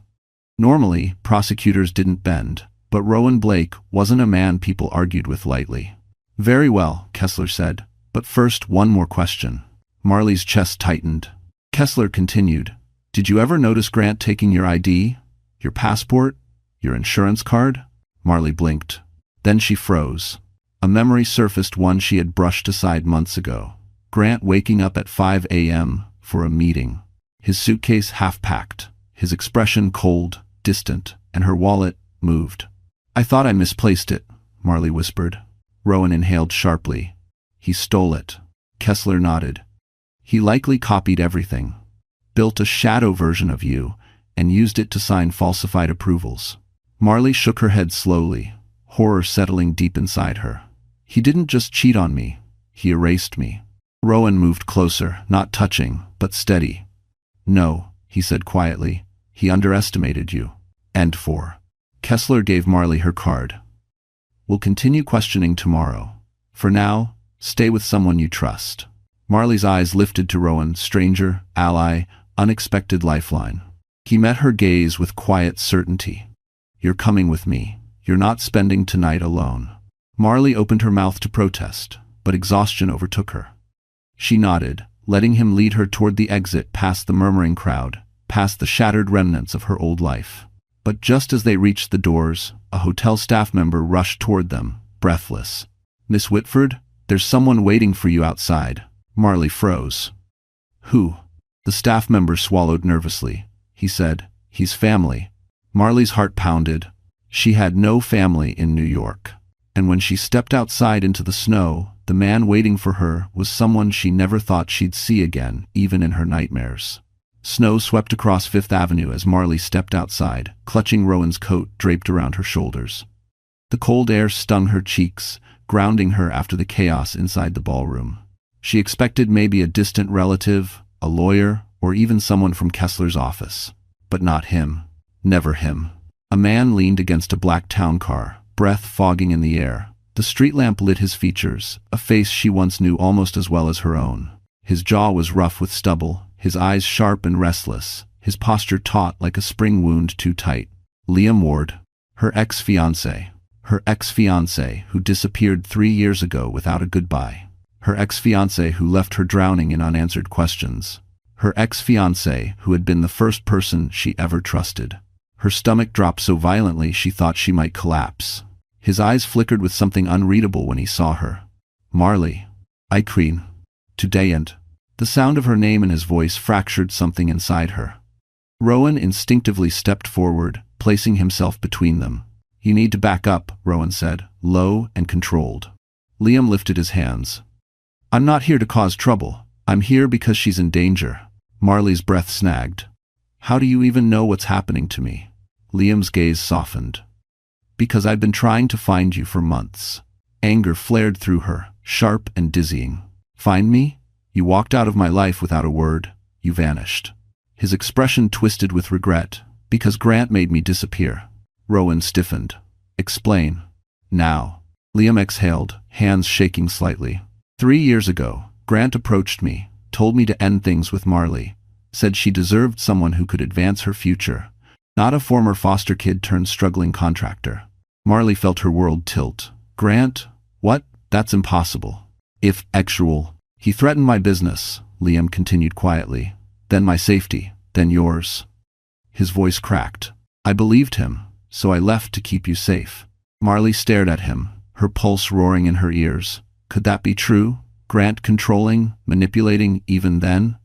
Normally, prosecutors didn't bend, but Rowan Blake wasn't a man people argued with lightly. Very well, Kessler said, but first one more question. Marley's chest tightened. Kessler continued, did you ever notice Grant taking your ID? Your passport? Your insurance card? Marley blinked. Then she froze. A memory surfaced, one she had brushed aside months ago. Grant waking up at 5 a.m. for a meeting. His suitcase half-packed, his expression cold, distant, and her wallet moved. I thought I misplaced it, Marley whispered. Rowan inhaled sharply. He stole it. Kessler nodded. He likely copied everything, built a shadow version of you, and used it to sign falsified approvals. Marley shook her head slowly, horror settling deep inside her. He didn't just cheat on me, he erased me. Rowan moved closer, not touching, but steady. No, he said quietly, he underestimated you. And for. Kessler gave Marley her card. We'll continue questioning tomorrow. For now, stay with someone you trust. Marley's eyes lifted to Rowan, stranger, ally, unexpected lifeline. He met her gaze with quiet certainty. You're coming with me. You're not spending tonight alone. Marley opened her mouth to protest, but exhaustion overtook her. She nodded, letting him lead her toward the exit, past the murmuring crowd, past the shattered remnants of her old life. But just as they reached the doors, a hotel staff member rushed toward them, breathless. Miss Whitford, there's someone waiting for you outside. Marley froze. Who? The staff member swallowed nervously. He said, he's family. Marley's heart pounded. She had no family in New York. And when she stepped outside into the snow, the man waiting for her was someone she never thought she'd see again, even in her nightmares. Snow swept across Fifth Avenue as Marley stepped outside, clutching Rowan's coat draped around her shoulders. The cold air stung her cheeks, grounding her after the chaos inside the ballroom. She expected maybe a distant relative, a lawyer, or even someone from Kessler's office. But not him. Never him. A man leaned against a black town car, breath fogging in the air. The street lamp lit his features, a face she once knew almost as well as her own. His jaw was rough with stubble, his eyes sharp and restless, his posture taut like a spring wound too tight. Liam Ward. Her ex-fiancé. Her ex-fiancé who disappeared 3 years ago without a goodbye. Her ex-fiancé who left her drowning in unanswered questions. Her ex-fiancé who had been the first person she ever trusted. Her stomach dropped so violently she thought she might collapse. His eyes flickered with something unreadable when he saw her. Marley. Irene. Today and. The sound of her name and his voice fractured something inside her. Rowan instinctively stepped forward, placing himself between them. You need to back up, Rowan said, low and controlled. Liam lifted his hands. I'm not here to cause trouble. I'm here because she's in danger. Marley's breath snagged. How do you even know what's happening to me? Liam's gaze softened. Because I've been trying to find you for months. Anger flared through her, sharp and dizzying. Find me? You walked out of my life without a word. You vanished. His expression twisted with regret. Because Grant made me disappear. Rowan stiffened. Explain. Now. Liam exhaled, hands shaking slightly. 3 years ago, Grant approached me, told me to end things with Marley, said she deserved someone who could advance her future, not a former foster kid turned struggling contractor. Marley felt her world tilt. Grant? What? That's impossible. If actual. He threatened my business, Liam continued quietly. Then my safety, then yours. His voice cracked. I believed him, so I left to keep you safe. Marley stared at him, her pulse roaring in her ears. Could that be true? Grant controlling, manipulating even then?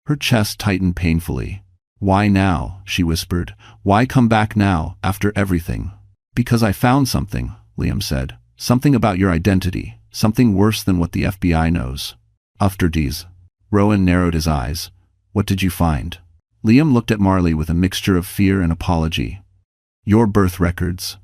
Her chest tightened painfully. Why now? She whispered. Why come back now, after everything? Because I found something, Liam said. Something about your identity. Something worse than what the FBI knows. After these, Rowan narrowed his eyes. What did you find? Liam looked at Marley with a mixture of fear and apology. Your birth records.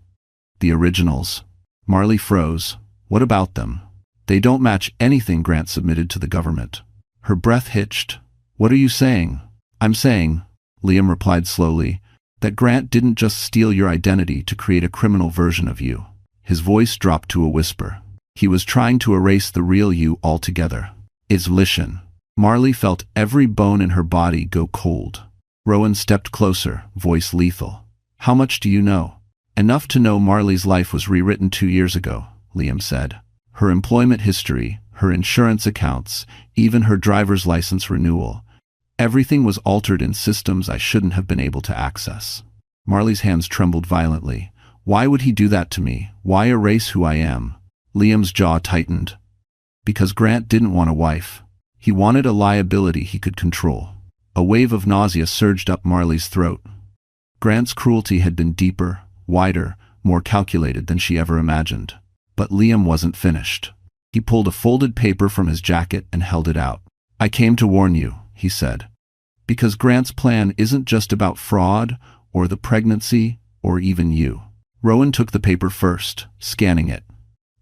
The originals. Marley froze. What about them? They don't match anything Grant submitted to the government. Her breath hitched. What are you saying? I'm saying, Liam replied slowly, that Grant didn't just steal your identity to create a criminal version of you. His voice dropped to a whisper. He was trying to erase the real you altogether. It's volition. Marley felt every bone in her body go cold. Rowan stepped closer, voice lethal. How much do you know? Enough to know Marley's life was rewritten 2 years ago, Liam said. Her employment history, her insurance accounts, even her driver's license renewal. Everything was altered in systems I shouldn't have been able to access. Marley's hands trembled violently. Why would he do that to me? Why erase who I am? Liam's jaw tightened. Because Grant didn't want a wife. He wanted a liability he could control. A wave of nausea surged up Marley's throat. Grant's cruelty had been deeper, wider, more calculated than she ever imagined. But Liam wasn't finished. He pulled a folded paper from his jacket and held it out. I came to warn you, he said. Because Grant's plan isn't just about fraud, or the pregnancy, or even you. Rowan took the paper first, scanning it.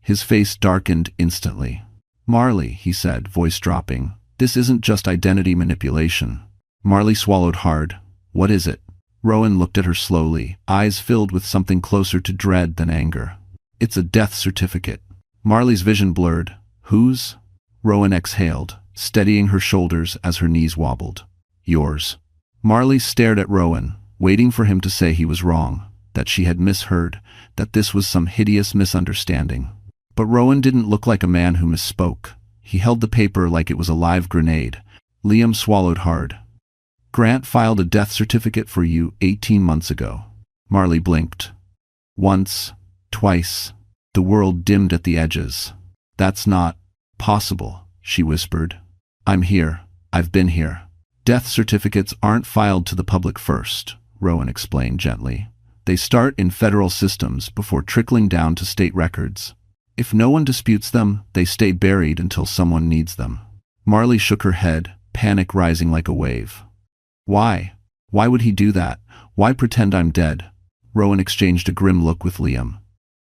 His face darkened instantly. Marley, he said, voice dropping, this isn't just identity manipulation. Marley swallowed hard. What is it? Rowan looked at her slowly, eyes filled with something closer to dread than anger. It's a death certificate. Marley's vision blurred. Whose? Rowan exhaled, steadying her shoulders as her knees wobbled. Yours. Marley stared at Rowan, waiting for him to say he was wrong, that she had misheard, that this was some hideous misunderstanding. But Rowan didn't look like a man who misspoke. He held the paper like it was a live grenade. Liam swallowed hard. Grant filed a death certificate for you 18 months ago. Marley blinked. Once, twice. The world dimmed at the edges. That's not possible, she whispered. I'm here. I've been here. Death certificates aren't filed to the public first, Rowan explained gently. They start in federal systems before trickling down to state records. If no one disputes them, they stay buried until someone needs them. Marley shook her head, panic rising like a wave. Why? Why would he do that? Why pretend I'm dead? Rowan exchanged a grim look with Liam.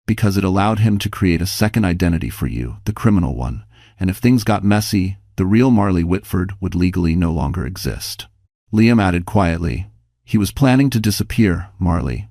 Because it allowed him to create a second identity for you, the criminal one, and if things got messy, the real Marley Whitford would legally no longer exist. Liam added quietly, he was planning to disappear, Marley,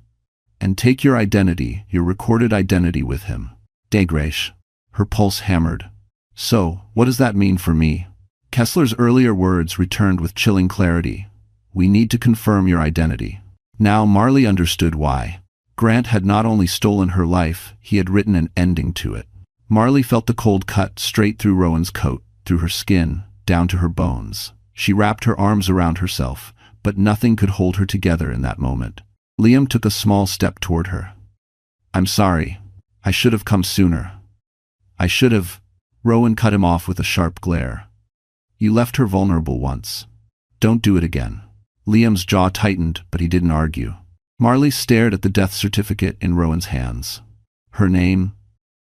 and take your identity, your recorded identity with him. Degresh. Her pulse hammered. So, what does that mean for me? Kessler's earlier words returned with chilling clarity. We need to confirm your identity. Now Marley understood why. Grant had not only stolen her life, he had written an ending to it. Marley felt the cold cut straight through Rowan's coat, through her skin, down to her bones. She wrapped her arms around herself, but nothing could hold her together in that moment. Liam took a small step toward her. I'm sorry. I should have come sooner. I should have. Rowan cut him off with a sharp glare. You left her vulnerable once. Don't do it again. Liam's jaw tightened, but he didn't argue. Marley stared at the death certificate in Rowan's hands. Her name,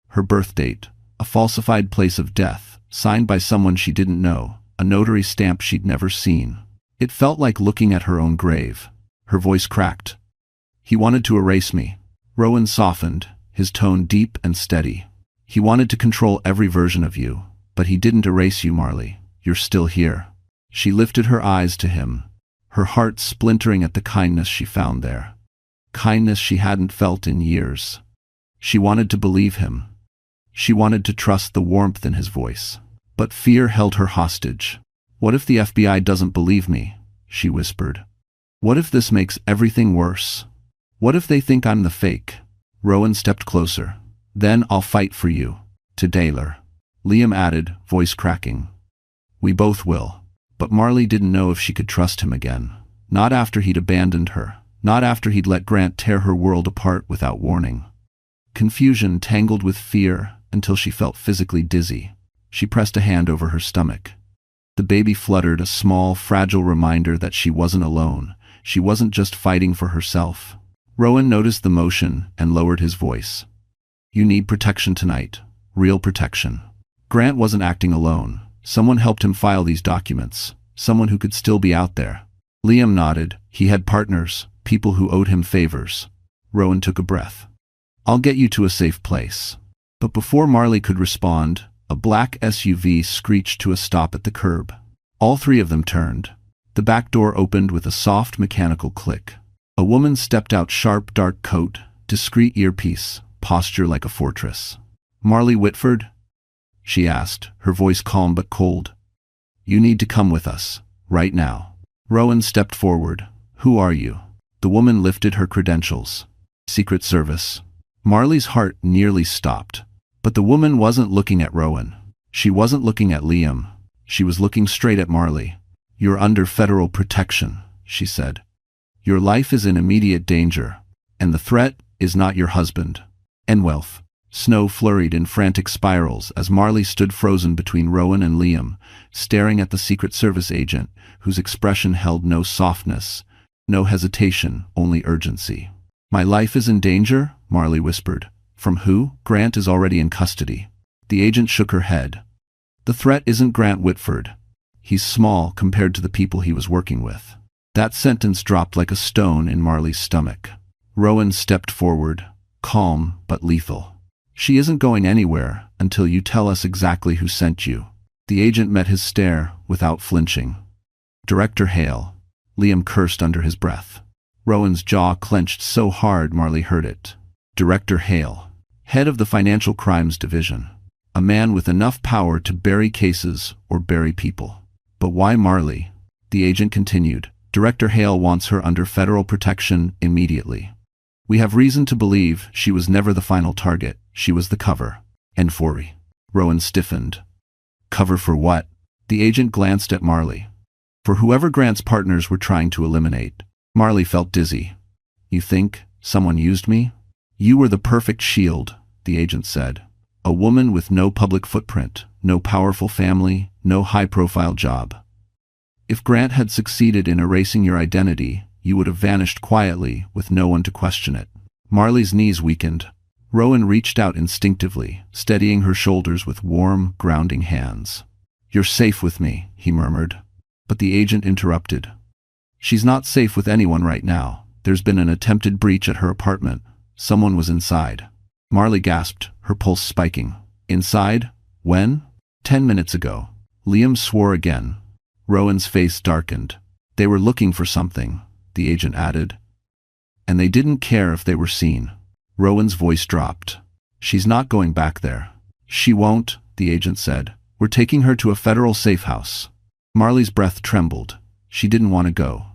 her birth date, a falsified place of death, signed by someone she didn't know, a notary stamp she'd never seen. It felt like looking at her own grave. Her voice cracked. He wanted to erase me. Rowan softened, his tone deep and steady. He wanted to control every version of you, but he didn't erase you, Marley. You're still here. She lifted her eyes to him, her heart splintering at the kindness she found there. Kindness she hadn't felt in years. She wanted to believe him. She wanted to trust the warmth in his voice. But fear held her hostage. What if the FBI doesn't believe me? She whispered. What if this makes everything worse? What if they think I'm the fake? Rowan stepped closer. Then I'll fight for you. To Daler. Liam added, voice cracking. We both will. But Marley didn't know if she could trust him again. Not after he'd abandoned her. Not after he'd let Grant tear her world apart without warning. Confusion tangled with fear until she felt physically dizzy. She pressed a hand over her stomach. The baby fluttered, a small, fragile reminder that she wasn't alone. She wasn't just fighting for herself. Rowan noticed the motion and lowered his voice. You need protection tonight. Real protection. Grant wasn't acting alone. Someone helped him file these documents. Someone who could still be out there. Liam nodded. He had partners, people who owed him favors. Rowan took a breath. I'll get you to a safe place. But before Marley could respond, a black SUV screeched to a stop at the curb. All three of them turned. The back door opened with a soft mechanical click. A woman stepped out, sharp dark coat, discreet earpiece, posture like a fortress. Marley Whitford? She asked, her voice calm but cold. You need to come with us, right now. Rowan stepped forward. Who are you? The woman lifted her credentials. Secret Service. Marley's heart nearly stopped. But the woman wasn't looking at Rowan. She wasn't looking at Liam. She was looking straight at Marley. You're under federal protection, she said. Your life is in immediate danger, and the threat is not your husband. And wealth. Snow flurried in frantic spirals as Marley stood frozen between Rowan and Liam, staring at the Secret Service agent, whose expression held no softness, no hesitation, only urgency. My life is in danger? Marley whispered. From who? Grant is already in custody. The agent shook her head. The threat isn't Grant Whitford. He's small compared to the people he was working with. That sentence dropped like a stone in Marley's stomach. Rowan stepped forward, calm but lethal. She isn't going anywhere until you tell us exactly who sent you. The agent met his stare without flinching. Director Hale. Liam cursed under his breath. Rowan's jaw clenched so hard Marley heard it. Director Hale. Head of the Financial Crimes Division. A man with enough power to bury cases or bury people. But why Marley? The agent continued. Director Hale wants her under federal protection immediately. We have reason to believe she was never the final target. She was the cover. Enfori. Rowan stiffened. Cover for what? The agent glanced at Marley. For whoever Grant's partners were trying to eliminate. Marley felt dizzy. You think someone used me? You were the perfect shield, the agent said. A woman with no public footprint, no powerful family, no high-profile job. If Grant had succeeded in erasing your identity, you would have vanished quietly with no one to question it. Marley's knees weakened. Rowan reached out instinctively, steadying her shoulders with warm, grounding hands. You're safe with me, he murmured. But the agent interrupted. She's not safe with anyone right now. There's been an attempted breach at her apartment. Someone was inside. Marley gasped, her pulse spiking. Inside? When? 10 minutes ago. Liam swore again. Rowan's face darkened. They were looking for something, the agent added. And they didn't care if they were seen. Rowan's voice dropped. She's not going back there. She won't, the agent said. We're taking her to a federal safe house. Marley's breath trembled. She didn't want to go.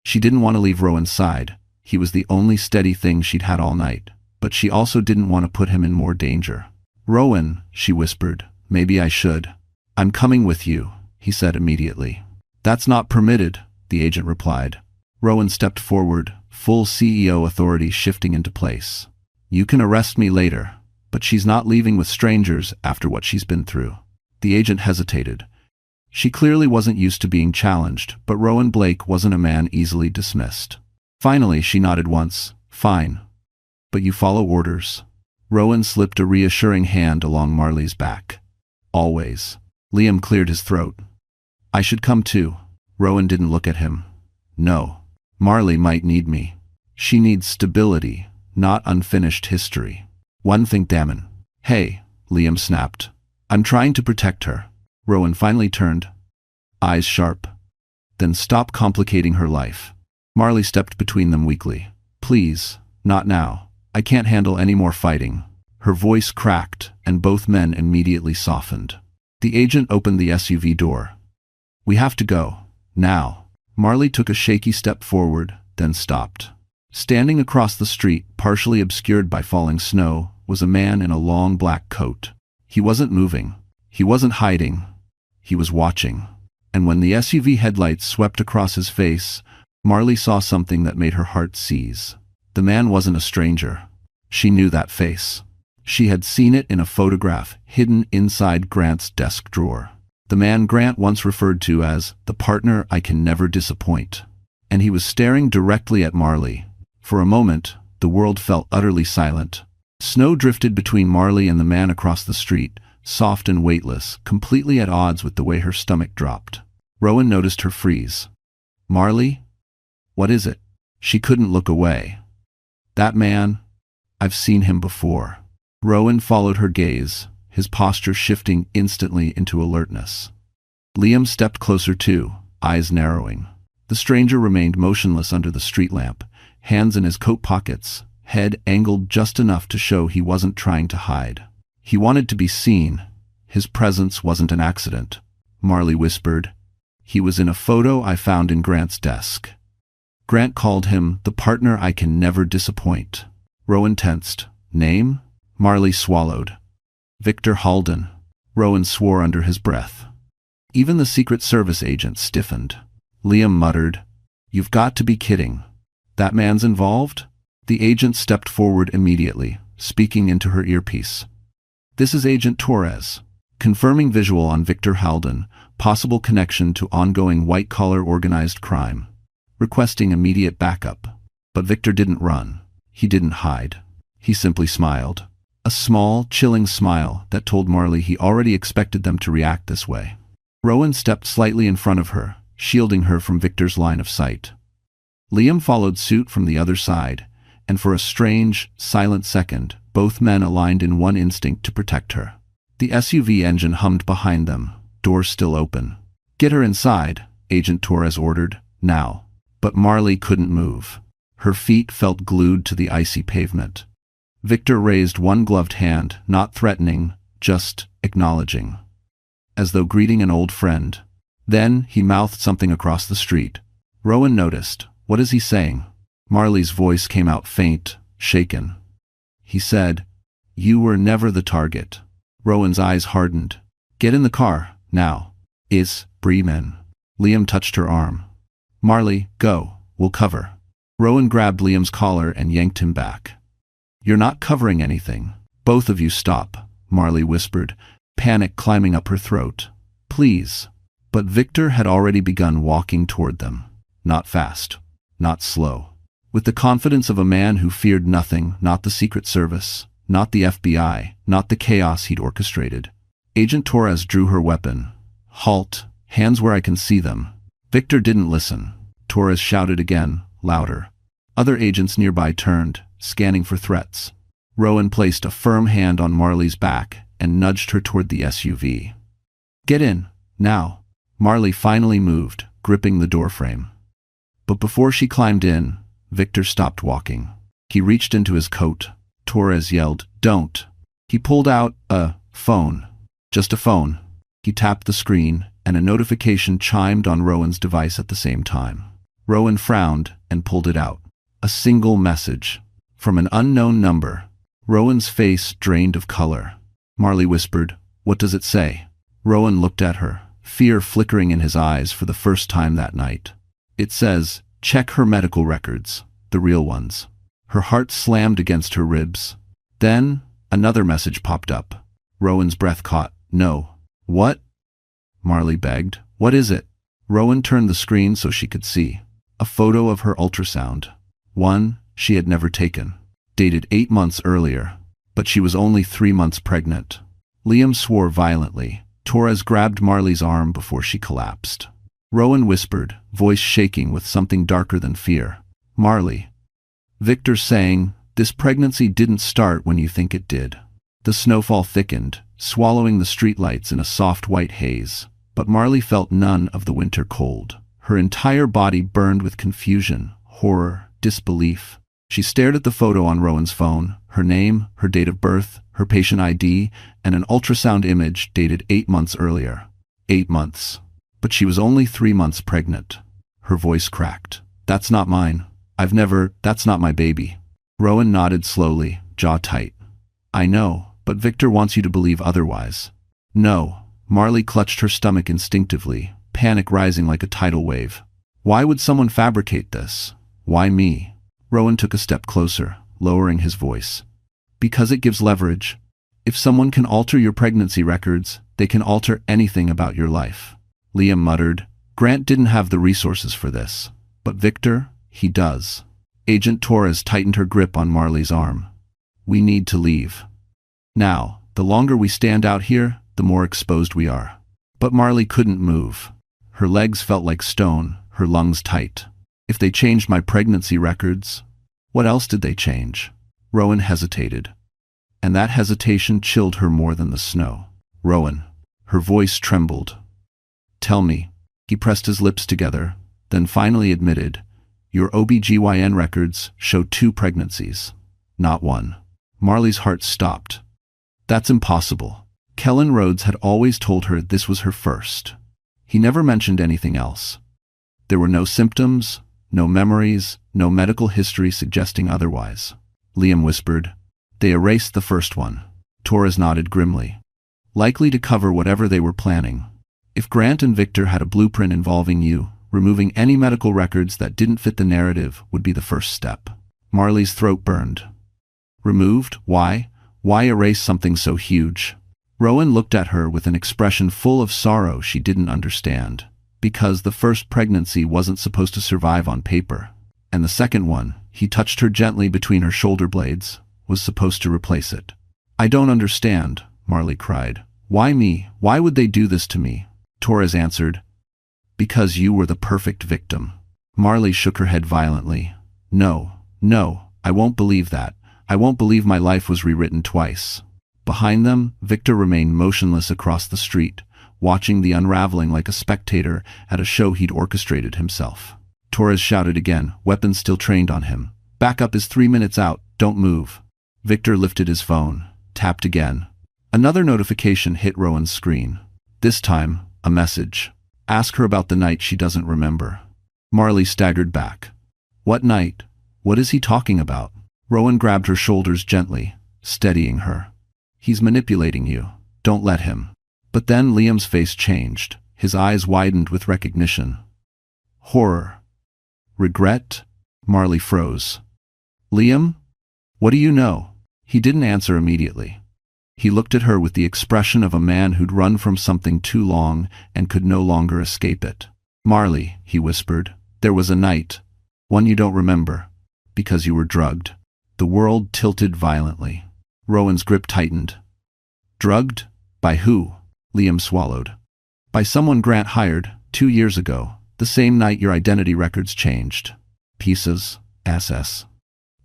She didn't want to leave Rowan's side. He was the only steady thing she'd had all night. But she also didn't want to put him in more danger. Rowan, she whispered, maybe I should. I'm coming with you, he said immediately. That's not permitted, the agent replied. Rowan stepped forward, full CEO authority shifting into place. You can arrest me later, but she's not leaving with strangers after what she's been through. The agent hesitated. She clearly wasn't used to being challenged, but Rowan Blake wasn't a man easily dismissed. Finally, she nodded once. Fine. But you follow orders. Rowan slipped a reassuring hand along Marley's back. Always. Liam cleared his throat. I should come too. Rowan didn't look at him. No. Marley might need me. She needs stability, not unfinished history. One thing, dammit. Hey, Liam snapped. I'm trying to protect her. Rowan finally turned, eyes sharp. Then stop complicating her life. Marley stepped between them weakly. Please, not now. I can't handle any more fighting. Her voice cracked, and both men immediately softened. The agent opened the SUV door. We have to go. Now. Marley took a shaky step forward, then stopped. Standing across the street, partially obscured by falling snow, was a man in a long black coat. He wasn't moving. He wasn't hiding. He was watching. And when the SUV headlights swept across his face, Marley saw something that made her heart seize. The man wasn't a stranger. She knew that face. She had seen it in a photograph hidden inside Grant's desk drawer. The man Grant once referred to as the partner I can never disappoint. And he was staring directly at Marley, For a moment, the world felt utterly silent. Snow drifted between Marley and the man across the street, soft and weightless, completely at odds with the way her stomach dropped. Rowan noticed her freeze. "Marley? What is it?" She couldn't look away. "That man? I've seen him before." Rowan followed her gaze, his posture shifting instantly into alertness. Liam stepped closer too, eyes narrowing. The stranger remained motionless under the street lamp, hands in his coat pockets, head angled just enough to show he wasn't trying to hide. He wanted to be seen. His presence wasn't an accident. Marley whispered, "He was in a photo I found in Grant's desk. Grant called him the partner I can never disappoint." Rowan tensed. "Name?" Marley swallowed. "Victor Halden." Rowan swore under his breath. Even the Secret Service agent stiffened. Liam muttered, "You've got to be kidding. That man's involved?" The agent stepped forward immediately, speaking into her earpiece. "This is Agent Torres, confirming visual on Victor Halden, possible connection to ongoing white-collar organized crime. Requesting immediate backup." But Victor didn't run. He didn't hide. He simply smiled. A small, chilling smile that told Marley he already expected them to react this way. Rowan stepped slightly in front of her, shielding her from Victor's line of sight. Liam followed suit from the other side, and for a strange, silent second, both men aligned in one instinct to protect her. The SUV engine hummed behind them, doors still open. "Get her inside," Agent Torres ordered, "now." But Marley couldn't move. Her feet felt glued to the icy pavement. Victor raised one gloved hand, not threatening, just acknowledging, as though greeting an old friend. Then he mouthed something across the street. Rowan noticed. "What is he saying?" Marley's voice came out faint, shaken. He said, "You were never the target." Rowan's eyes hardened. "Get in the car, now." "Is Bremen." Liam touched her arm. "Marley, go, we'll cover." Rowan grabbed Liam's collar and yanked him back. "You're not covering anything. Both of you stop," Marley whispered, panic climbing up her throat. "Please." But Victor had already begun walking toward them. Not fast, not slow. With the confidence of a man who feared nothing, not the Secret Service, not the FBI, not the chaos he'd orchestrated. Agent Torres drew her weapon. "Halt, hands where I can see them." Victor didn't listen. Torres shouted again, louder. Other agents nearby turned, scanning for threats. Rowan placed a firm hand on Marley's back and nudged her toward the SUV. "Get in, now." Marley finally moved, gripping the doorframe. But before she climbed in, Victor stopped walking. He reached into his coat. Torres yelled, "Don't." He pulled out a phone. Just a phone. He tapped the screen, and a notification chimed on Rowan's device at the same time. Rowan frowned and pulled it out. A single message. From an unknown number. Rowan's face drained of color. Marley whispered, "What does it say?" Rowan looked at her, fear flickering in his eyes for the first time that night. "It says, check her medical records, the real ones." Her heart slammed against her ribs. Then, another message popped up. Rowan's breath caught. "No." "What?" Marley begged. "What is it?" Rowan turned the screen so she could see. A photo of her ultrasound. One she had never taken. Dated 8 months earlier. But she was only 3 months pregnant. Liam swore violently. Torres grabbed Marley's arm before she collapsed. Rowan whispered, voice shaking with something darker than fear. "Marley." Victor saying, "This pregnancy didn't start when you think it did." The snowfall thickened, swallowing the streetlights in a soft white haze. But Marley felt none of the winter cold. Her entire body burned with confusion, horror, disbelief. She stared at the photo on Rowan's phone, her name, her date of birth, her patient ID, and an ultrasound image dated 8 months earlier. 8 months. But she was only 3 months pregnant. Her voice cracked. "That's not mine. That's not my baby." Rowan nodded slowly, jaw tight. "I know, but Victor wants you to believe otherwise." "No." Marley clutched her stomach instinctively, panic rising like a tidal wave. "Why would someone fabricate this? Why me?" Rowan took a step closer, lowering his voice. "Because it gives leverage. If someone can alter your pregnancy records, they can alter anything about your life." Liam muttered. "Grant didn't have the resources for this. But Victor, he does." Agent Torres tightened her grip on Marley's arm. We need to leave. Now, the longer we stand out here, the more exposed we are. But Marley couldn't move. Her legs felt like stone, her lungs tight. If they changed my pregnancy records, what else did they change? Rowan hesitated. And that hesitation chilled her more than the snow. Rowan. Her voice trembled. Tell me. He pressed his lips together, then finally admitted, your OBGYN records show 2 pregnancies, not 1. Marley's heart stopped. That's impossible. Kellen Rhodes had always told her this was her first. He never mentioned anything else. There were no symptoms, no memories, no medical history suggesting otherwise. Liam whispered. They erased the first one. Torres nodded grimly. Likely to cover whatever they were planning. If Grant and Victor had a blueprint involving you, removing any medical records that didn't fit the narrative would be the first step. Marley's throat burned. Removed? Why? Why erase something so huge? Rowan looked at her with an expression full of sorrow she didn't understand. Because the first pregnancy wasn't supposed to survive on paper. And the second one, he touched her gently between her shoulder blades, was supposed to replace it. I don't understand, Marley cried. Why me? Why would they do this to me? Torres answered. Because you were the perfect victim. Marley shook her head violently. No, I won't believe that. I won't believe my life was rewritten twice. Behind them, Victor remained motionless across the street, watching the unraveling like a spectator at a show he'd orchestrated himself. Torres shouted again, weapons still trained on him. Backup is 3 minutes out, don't move. Victor lifted his phone, tapped again. Another notification hit Rowan's screen. This time, a message. Ask her about the night she doesn't remember. Marley staggered back. What night? What is he talking about? Rowan grabbed her shoulders gently, steadying her. He's manipulating you. Don't let him. But then Liam's face changed. His eyes widened with recognition. Horror. Regret? Marley froze. Liam? What do you know? He didn't answer immediately. He looked at her with the expression of a man who'd run from something too long and could no longer escape it. Marley, he whispered, there was a night, one you don't remember, because you were drugged. The world tilted violently. Rowan's grip tightened. Drugged? By who? Liam swallowed. By someone Grant hired 2 years ago, the same night your identity records changed. Pieces, SS.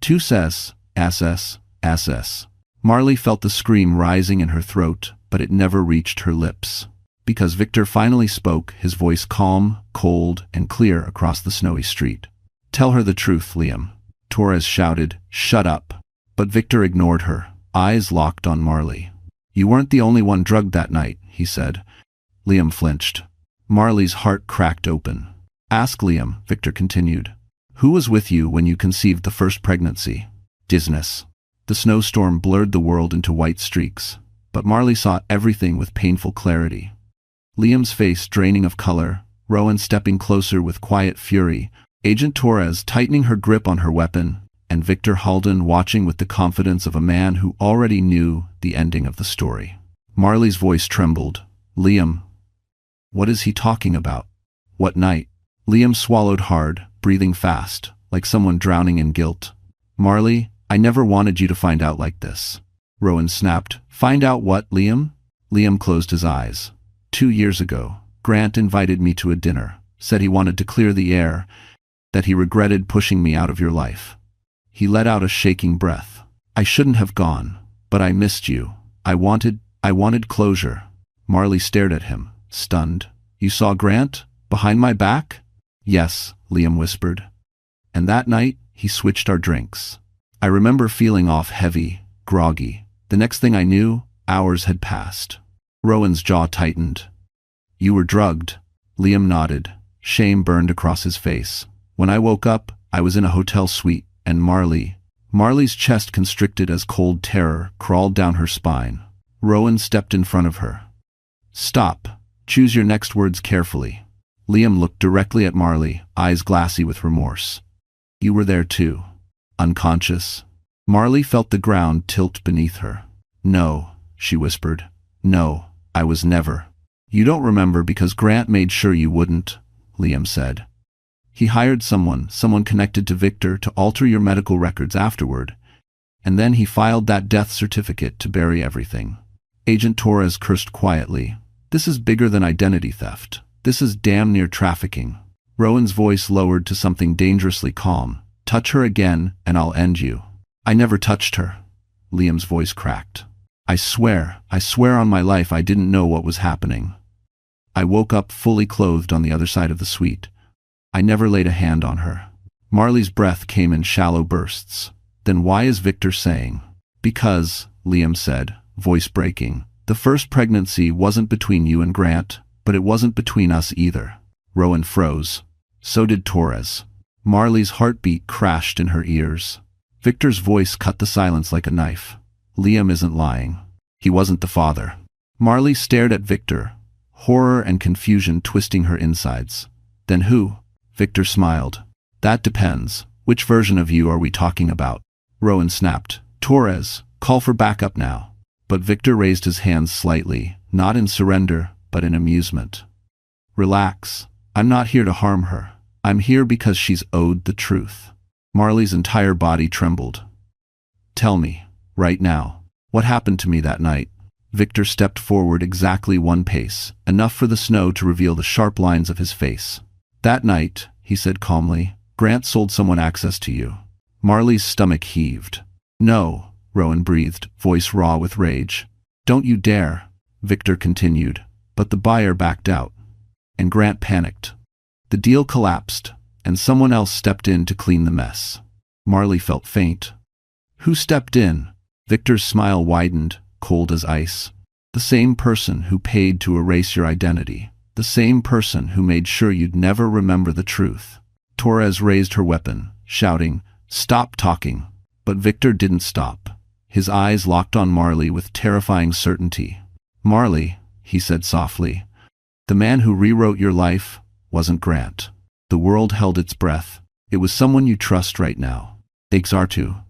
2 says, SS. Marley felt the scream rising in her throat, but it never reached her lips. Because Victor finally spoke, his voice calm, cold, and clear across the snowy street. Tell her the truth, Liam. Torres shouted, shut up. But Victor ignored her, eyes locked on Marley. You weren't the only one drugged that night, he said. Liam flinched. Marley's heart cracked open. Ask Liam, Victor continued. Who was with you when you conceived the first pregnancy? Dizziness. The snowstorm blurred the world into white streaks, but Marley saw everything with painful clarity. Liam's face draining of color, Rowan stepping closer with quiet fury, Agent Torres tightening her grip on her weapon, and Victor Halden watching with the confidence of a man who already knew the ending of the story. Marley's voice trembled. Liam. What is he talking about? What night? Liam swallowed hard, breathing fast, like someone drowning in guilt. Marley, I never wanted you to find out like this. Rowan snapped. Find out what, Liam? Liam closed his eyes. 2 years ago, Grant invited me to a dinner, said he wanted to clear the air, that he regretted pushing me out of your life. He let out a shaking breath. I shouldn't have gone, but I missed you. I wanted closure. Marley stared at him, stunned. You saw Grant? Behind my back? Yes, Liam whispered. And that night, he switched our drinks. I remember feeling off heavy, groggy. The next thing I knew, hours had passed. Rowan's jaw tightened. You were drugged. Liam nodded. Shame burned across his face. When I woke up, I was in a hotel suite, and Marley's chest constricted as cold terror crawled down her spine. Rowan stepped in front of her. Stop. Choose your next words carefully. Liam looked directly at Marley, eyes glassy with remorse. You were there too. Unconscious. Marley felt the ground tilt beneath her. No, she whispered. No, I was never. You don't remember because Grant made sure you wouldn't, Liam said. He hired someone connected to Victor to alter your medical records afterward, and then he filed that death certificate to bury everything. Agent Torres cursed quietly. This is bigger than identity theft. This is damn near trafficking. Rowan's voice lowered to something dangerously calm. Touch her again, and I'll end you. I never touched her. Liam's voice cracked. I swear on my life I didn't know what was happening. I woke up fully clothed on the other side of the suite. I never laid a hand on her. Marley's breath came in shallow bursts. Then why is Victor saying? Because, Liam said, voice breaking, the first pregnancy wasn't between you and Grant, but it wasn't between us either. Rowan froze. So did Torres. Marley's heartbeat crashed in her ears. Victor's voice cut the silence like a knife. Liam isn't lying. He wasn't the father. Marley stared at Victor, horror and confusion twisting her insides. Then who? Victor smiled. That depends. Which version of you are we talking about? Rowan snapped. Torres, call for backup now. But Victor raised his hands slightly, not in surrender, but in amusement. Relax. I'm not here to harm her. I'm here because she's owed the truth. Marley's entire body trembled. Tell me, right now, what happened to me that night? Victor stepped forward exactly 1 pace, enough for the snow to reveal the sharp lines of his face. That night, he said calmly, Grant sold someone access to you. Marley's stomach heaved. No, Rowan breathed, voice raw with rage. Don't you dare, Victor continued, but the buyer backed out. And Grant panicked. The deal collapsed, and someone else stepped in to clean the mess. Marley felt faint. Who stepped in? Victor's smile widened, cold as ice. The same person who paid to erase your identity. The same person who made sure you'd never remember the truth. Torres raised her weapon, shouting, Stop talking. But Victor didn't stop. His eyes locked on Marley with terrifying certainty. Marley, he said softly, the man who rewrote your life wasn't Grant. The world held its breath. It was someone you trust right now. Exartu.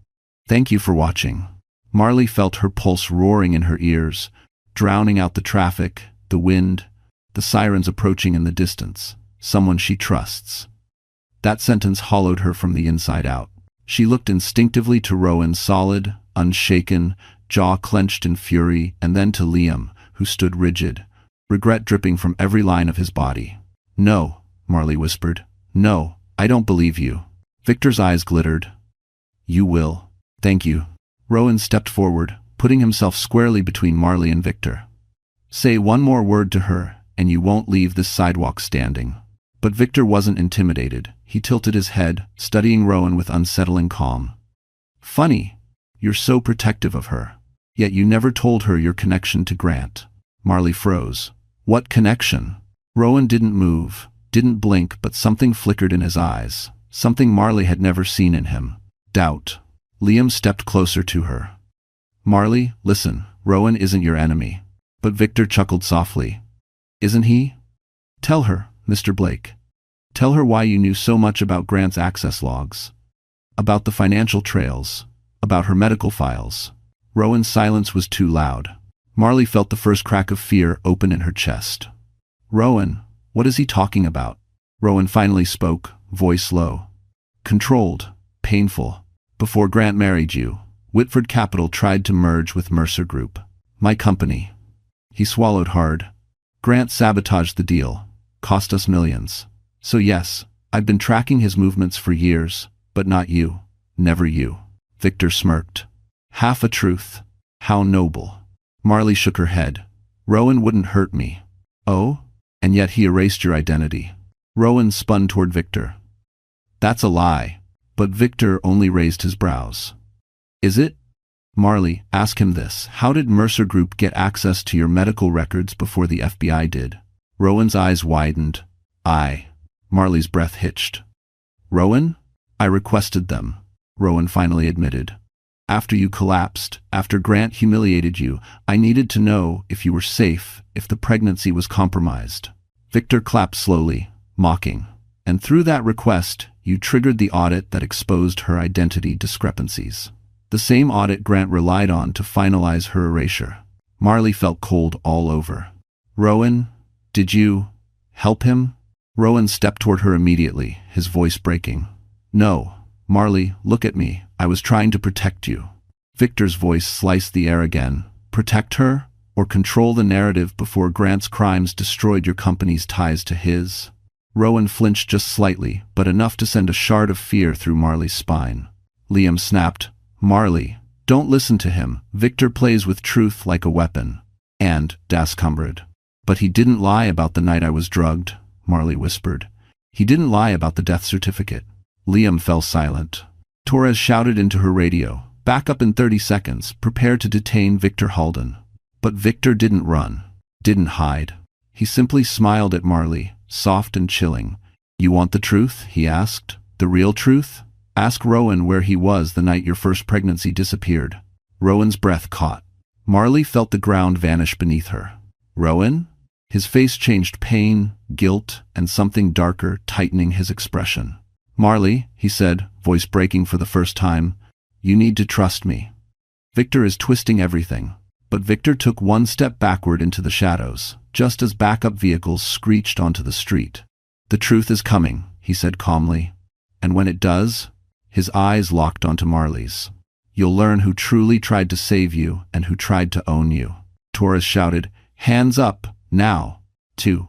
Thank you for watching. Marley felt her pulse roaring in her ears, drowning out the traffic, the wind, the sirens approaching in the distance. Someone she trusts. That sentence hollowed her from the inside out. She looked instinctively to Rowan, solid, unshaken, jaw clenched in fury, and then to Liam, who stood rigid, regret dripping from every line of his body. No, Marley whispered. No, I don't believe you. Victor's eyes glittered. You will. Thank you. Rowan stepped forward, putting himself squarely between Marley and Victor. Say one more word to her, and you won't leave this sidewalk standing. But Victor wasn't intimidated. He tilted his head, studying Rowan with unsettling calm. Funny. You're so protective of her. Yet you never told her your connection to Grant. Marley froze. What connection? Rowan didn't move, didn't blink, but something flickered in his eyes. Something Marley had never seen in him. Doubt. Liam stepped closer to her. Marley, listen, Rowan isn't your enemy. But Victor chuckled softly. Isn't he? Tell her, Mr. Blake. Tell her why you knew so much about Grant's access logs. About the financial trails. About her medical files. Rowan's silence was too loud. Marley felt the first crack of fear open in her chest. Rowan, what is he talking about? Rowan finally spoke, voice low. Controlled. Painful. Before Grant married you, Whitford Capital tried to merge with Mercer Group. My company. He swallowed hard. Grant sabotaged the deal. Cost us millions. So yes, I've been tracking his movements for years, but not you. Never you. Victor smirked. Half a truth. How noble. Marley shook her head. Rowan wouldn't hurt me. Oh? And yet he erased your identity. Rowan spun toward Victor. That's a lie. But Victor only raised his brows. Is it? Marley, ask him this. How did Mercer Group get access to your medical records before the FBI did? Rowan's eyes widened. Marley's breath hitched. Rowan? I requested them, Rowan finally admitted. After you collapsed, after Grant humiliated you, I needed to know if you were safe, if the pregnancy was compromised. Victor clapped slowly, mocking. And through that request, you triggered the audit that exposed her identity discrepancies. The same audit Grant relied on to finalize her erasure. Marley felt cold all over. Rowan, did you help him? Rowan stepped toward her immediately, his voice breaking. No, Marley, look at me. I was trying to protect you. Victor's voice sliced the air again. Protect her? Or control the narrative before Grant's crimes destroyed your company's ties to his? Rowan flinched just slightly, but enough to send a shard of fear through Marley's spine. Liam snapped, Marley, don't listen to him. Victor plays with truth like a weapon. And, das Comrade. But he didn't lie about the night I was drugged, Marley whispered. He didn't lie about the death certificate. Liam fell silent. Torres shouted into her radio, back up in 30 seconds, prepare to detain Victor Halden. But Victor didn't run, didn't hide. He simply smiled at Marley, soft and chilling. You want the truth? He asked. The real truth? Ask Rowan where he was the night your first pregnancy disappeared. Rowan's breath caught. Marley felt the ground vanish beneath her. Rowan? His face changed pain, guilt, and something darker, tightening his expression. Marley, he said, voice breaking for the first time, you need to trust me. Victor is twisting everything. But Victor took one step backward into the shadows, just as backup vehicles screeched onto the street. The truth is coming, he said calmly. And when it does, his eyes locked onto Marley's. You'll learn who truly tried to save you and who tried to own you. Torres shouted, hands up, now. Two.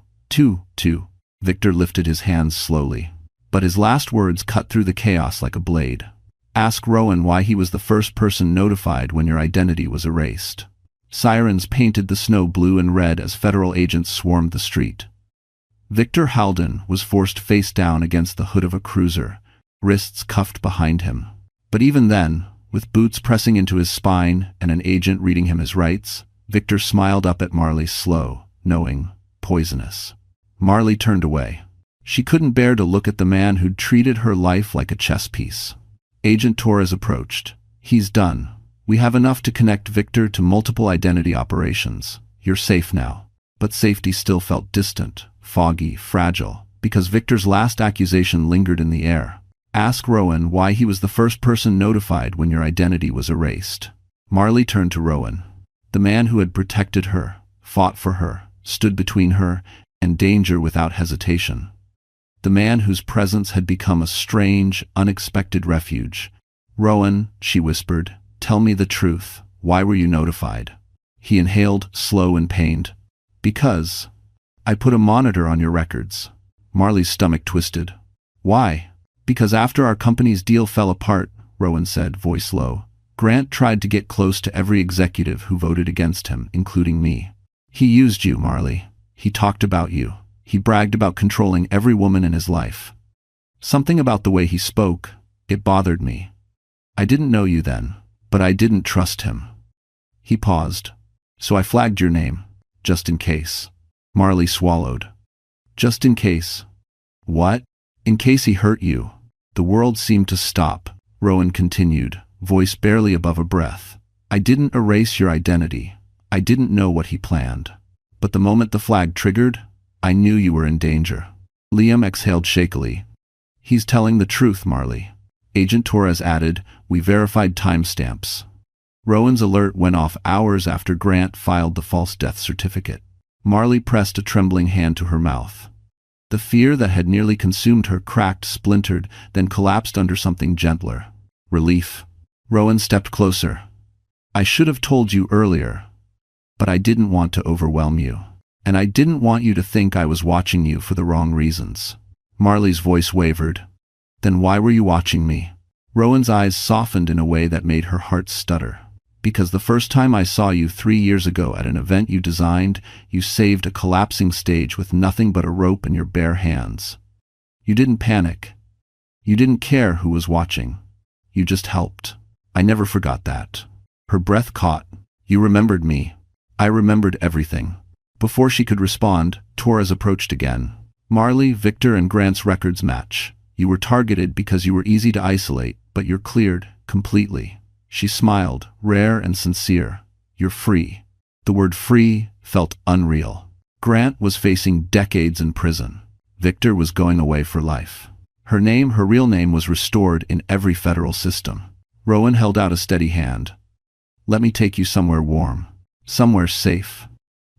Victor lifted his hands slowly. But his last words cut through the chaos like a blade. Ask Rowan why he was the first person notified when your identity was erased. Sirens painted the snow blue and red as federal agents swarmed the street. Victor Halden was forced face down against the hood of a cruiser, wrists cuffed behind him. But even then, with boots pressing into his spine and an agent reading him his rights, Victor smiled up at Marley slow, knowing, poisonous. Marley turned away. She couldn't bear to look at the man who'd treated her life like a chess piece. Agent Torres approached. He's done. We have enough to connect Victor to multiple identity operations. You're safe now. But safety still felt distant, foggy, fragile, because Victor's last accusation lingered in the air. Ask Rowan why he was the first person notified when your identity was erased. Marley turned to Rowan. The man who had protected her, fought for her, stood between her and danger without hesitation. The man whose presence had become a strange, unexpected refuge. Rowan, she whispered, tell me the truth. Why were you notified? He inhaled, slow and pained. Because I put a monitor on your records. Marley's stomach twisted. Why? Because after our company's deal fell apart, Rowan said, voice low, Grant tried to get close to every executive who voted against him, including me. He used you, Marley. He talked about you. He bragged about controlling every woman in his life. Something about the way he spoke, it bothered me. I didn't know you then, but I didn't trust him. He paused. So I flagged your name, just in case. Marley swallowed. Just in case. What? In case he hurt you. The world seemed to stop. Rowan continued, voice barely above a breath. I didn't erase your identity. I didn't know what he planned. But the moment the flag triggered, I knew you were in danger. Liam exhaled shakily. He's telling the truth, Marley. Agent Torres added, we verified timestamps. Rowan's alert went off hours after Grant filed the false death certificate. Marley pressed a trembling hand to her mouth. The fear that had nearly consumed her cracked, splintered, then collapsed under something gentler. Relief. Rowan stepped closer. I should have told you earlier, but I didn't want to overwhelm you. And I didn't want you to think I was watching you for the wrong reasons. Marley's voice wavered. Then why were you watching me? Rowan's eyes softened in a way that made her heart stutter. Because the first time I saw you 3 years ago at an event you designed, you saved a collapsing stage with nothing but a rope in your bare hands. You didn't panic. You didn't care who was watching. You just helped. I never forgot that. Her breath caught. You remembered me. I remembered everything. Before she could respond, Torres approached again. Marley, Victor, and Grant's records match. You were targeted because you were easy to isolate, but you're cleared, completely. She smiled, rare and sincere. You're free. The word free felt unreal. Grant was facing decades in prison. Victor was going away for life. Her real name was restored in every federal system. Rowan held out a steady hand. Let me take you somewhere warm. Somewhere safe.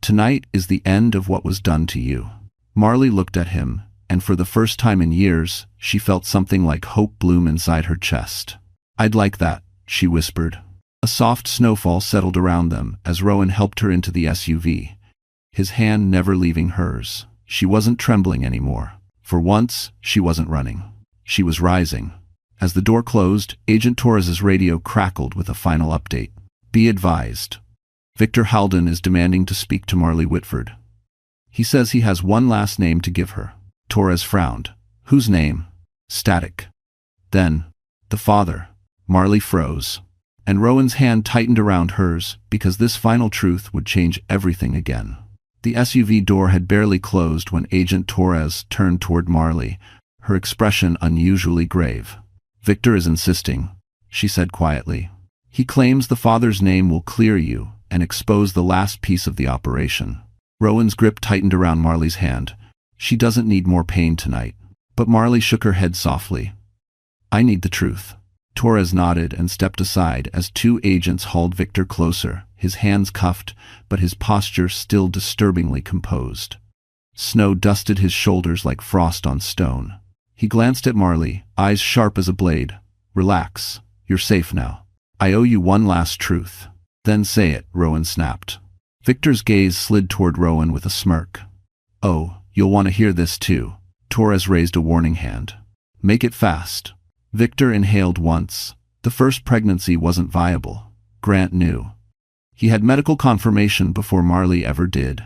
Tonight is the end of what was done to you. Marley looked at him, and for the first time in years, she felt something like hope bloom inside her chest. "I'd like that," she whispered. A soft snowfall settled around them as Rowan helped her into the SUV, his hand never leaving hers. She wasn't trembling anymore. For once, she wasn't running. She was rising. As the door closed, Agent Torres's radio crackled with a final update. "Be advised. Victor Halden is demanding to speak to Marley Whitford. He says he has one last name to give her." Torres frowned. "Whose name?" "Static." "Then, the father." Marley froze, and Rowan's hand tightened around hers because this final truth would change everything again. The SUV door had barely closed when Agent Torres turned toward Marley, her expression unusually grave. "Victor is insisting," she said quietly. "He claims the father's name will clear you and expose the last piece of the operation." Rowan's grip tightened around Marley's hand. "She doesn't need more pain tonight." But Marley shook her head softly. "I need the truth." Torres nodded and stepped aside as two agents hauled Victor closer, his hands cuffed, but his posture still disturbingly composed. Snow dusted his shoulders like frost on stone. He glanced at Marley, eyes sharp as a blade. "Relax. You're safe now. I owe you one last truth." "Then say it," Rowan snapped. Victor's gaze slid toward Rowan with a smirk. "Oh, you'll want to hear this too." Torres raised a warning hand. "Make it fast." Victor inhaled once. The first pregnancy wasn't viable. Grant knew. He had medical confirmation before Marley ever did.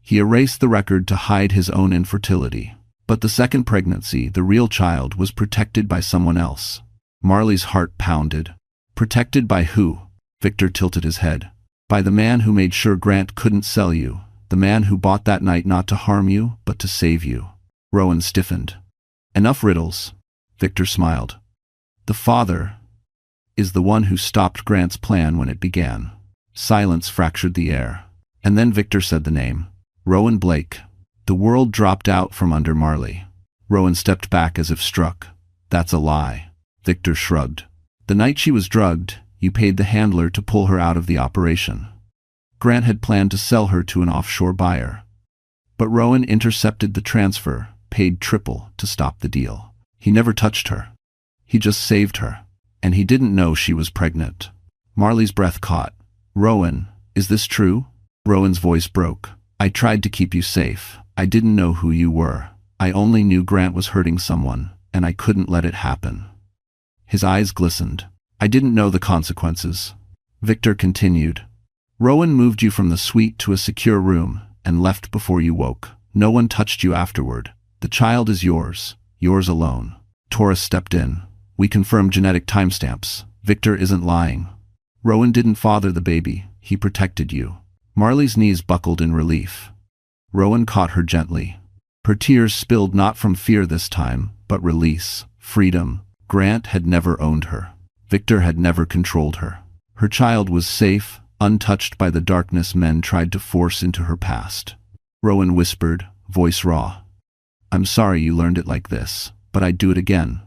He erased the record to hide his own infertility. But the second pregnancy, the real child, was protected by someone else. Marley's heart pounded. "Protected by who?" Victor tilted his head. "By the man who made sure Grant couldn't sell you. The man who bought that night not to harm you, but to save you." Rowan stiffened. "Enough riddles." Victor smiled. "The father is the one who stopped Grant's plan when it began." Silence fractured the air. And then Victor said the name. "Rowan Blake." The world dropped out from under Marley. Rowan stepped back as if struck. "That's a lie." Victor shrugged. "The night she was drugged, you paid the handler to pull her out of the operation. Grant had planned to sell her to an offshore buyer. But Rowan intercepted the transfer, paid triple to stop the deal. He never touched her. He just saved her. And he didn't know she was pregnant." Marley's breath caught. "Rowan, is this true?" Rowan's voice broke. "I tried to keep you safe. I didn't know who you were. I only knew Grant was hurting someone, and I couldn't let it happen." His eyes glistened. "I didn't know the consequences." Victor continued. "Rowan moved you from the suite to a secure room and left before you woke. No one touched you afterward. The child is yours. Yours alone." Torres stepped in. "We confirmed genetic timestamps. Victor isn't lying. Rowan didn't father the baby. He protected you." Marley's knees buckled in relief. Rowan caught her gently. Her tears spilled not from fear this time, but release, freedom. Grant had never owned her. Victor had never controlled her. Her child was safe, untouched by the darkness men tried to force into her past. Rowan whispered, voice raw. "I'm sorry you learned it like this, but I'd do it again.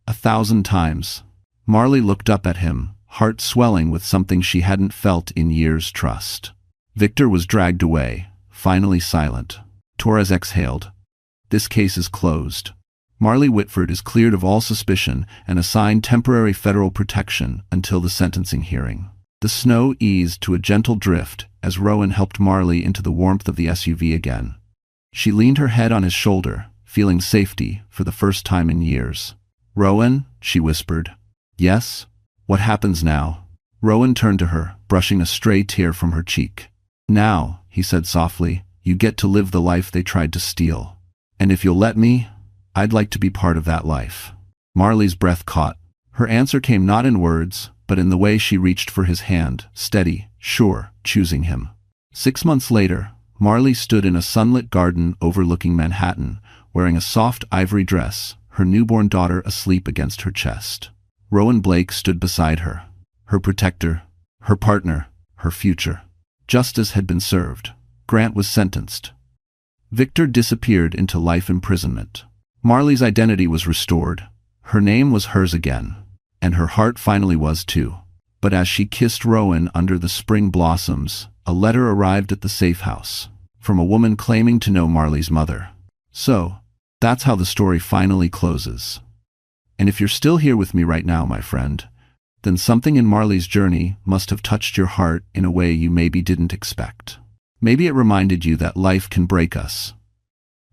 1,000 times." Marley looked up at him, heart swelling with something she hadn't felt in years' trust. Victor was dragged away, finally silent. Torres exhaled. "This case is closed. Marley Whitford is cleared of all suspicion and assigned temporary federal protection until the sentencing hearing." The snow eased to a gentle drift as Rowan helped Marley into the warmth of the SUV again. She leaned her head on his shoulder, feeling safety for the first time in years. "Rowan," she whispered. "Yes? What happens now?" Rowan turned to her, brushing a stray tear from her cheek. "Now," he said softly, "you get to live the life they tried to steal. And if you'll let me, I'd like to be part of that life." Marley's breath caught. Her answer came not in words, but in the way she reached for his hand, steady, sure, choosing him. 6 months later, Marley stood in a sunlit garden overlooking Manhattan, wearing a soft ivory dress, her newborn daughter asleep against her chest. Rowan Blake stood beside her, her protector, her partner, her future. Justice had been served. Grant was sentenced. Victor disappeared into life imprisonment. Marley's identity was restored. Her name was hers again, and her heart finally was too. But as she kissed Rowan under the spring blossoms, a letter arrived at the safe house, from a woman claiming to know Marley's mother. "So, that's how the story finally closes. And if you're still here with me right now, my friend, then something in Marley's journey must have touched your heart in a way you maybe didn't expect. Maybe it reminded you that life can break us,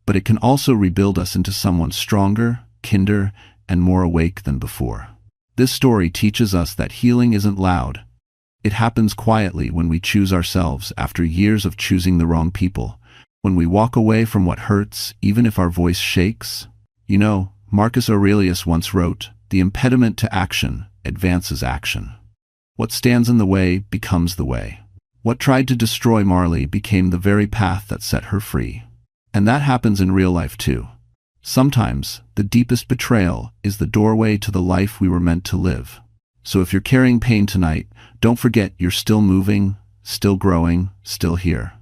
but it can also rebuild us into someone stronger, kinder, and more awake than before. This story teaches us that healing isn't loud. It happens quietly when we choose ourselves after years of choosing the wrong people, when we walk away from what hurts, even if our voice shakes. You know, Marcus Aurelius once wrote, "The impediment to action advances action. What stands in the way becomes the way." What tried to destroy Marley became the very path that set her free. And that happens in real life too. Sometimes, the deepest betrayal is the doorway to the life we were meant to live. So if you're carrying pain tonight, don't forget you're still moving, still growing, still here.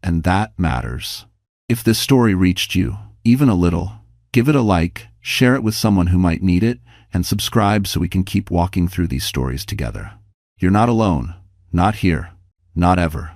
And that matters. If this story reached you, even a little, give it a like, share it with someone who might need it, and subscribe so we can keep walking through these stories together. You're not alone. Not here. Not ever.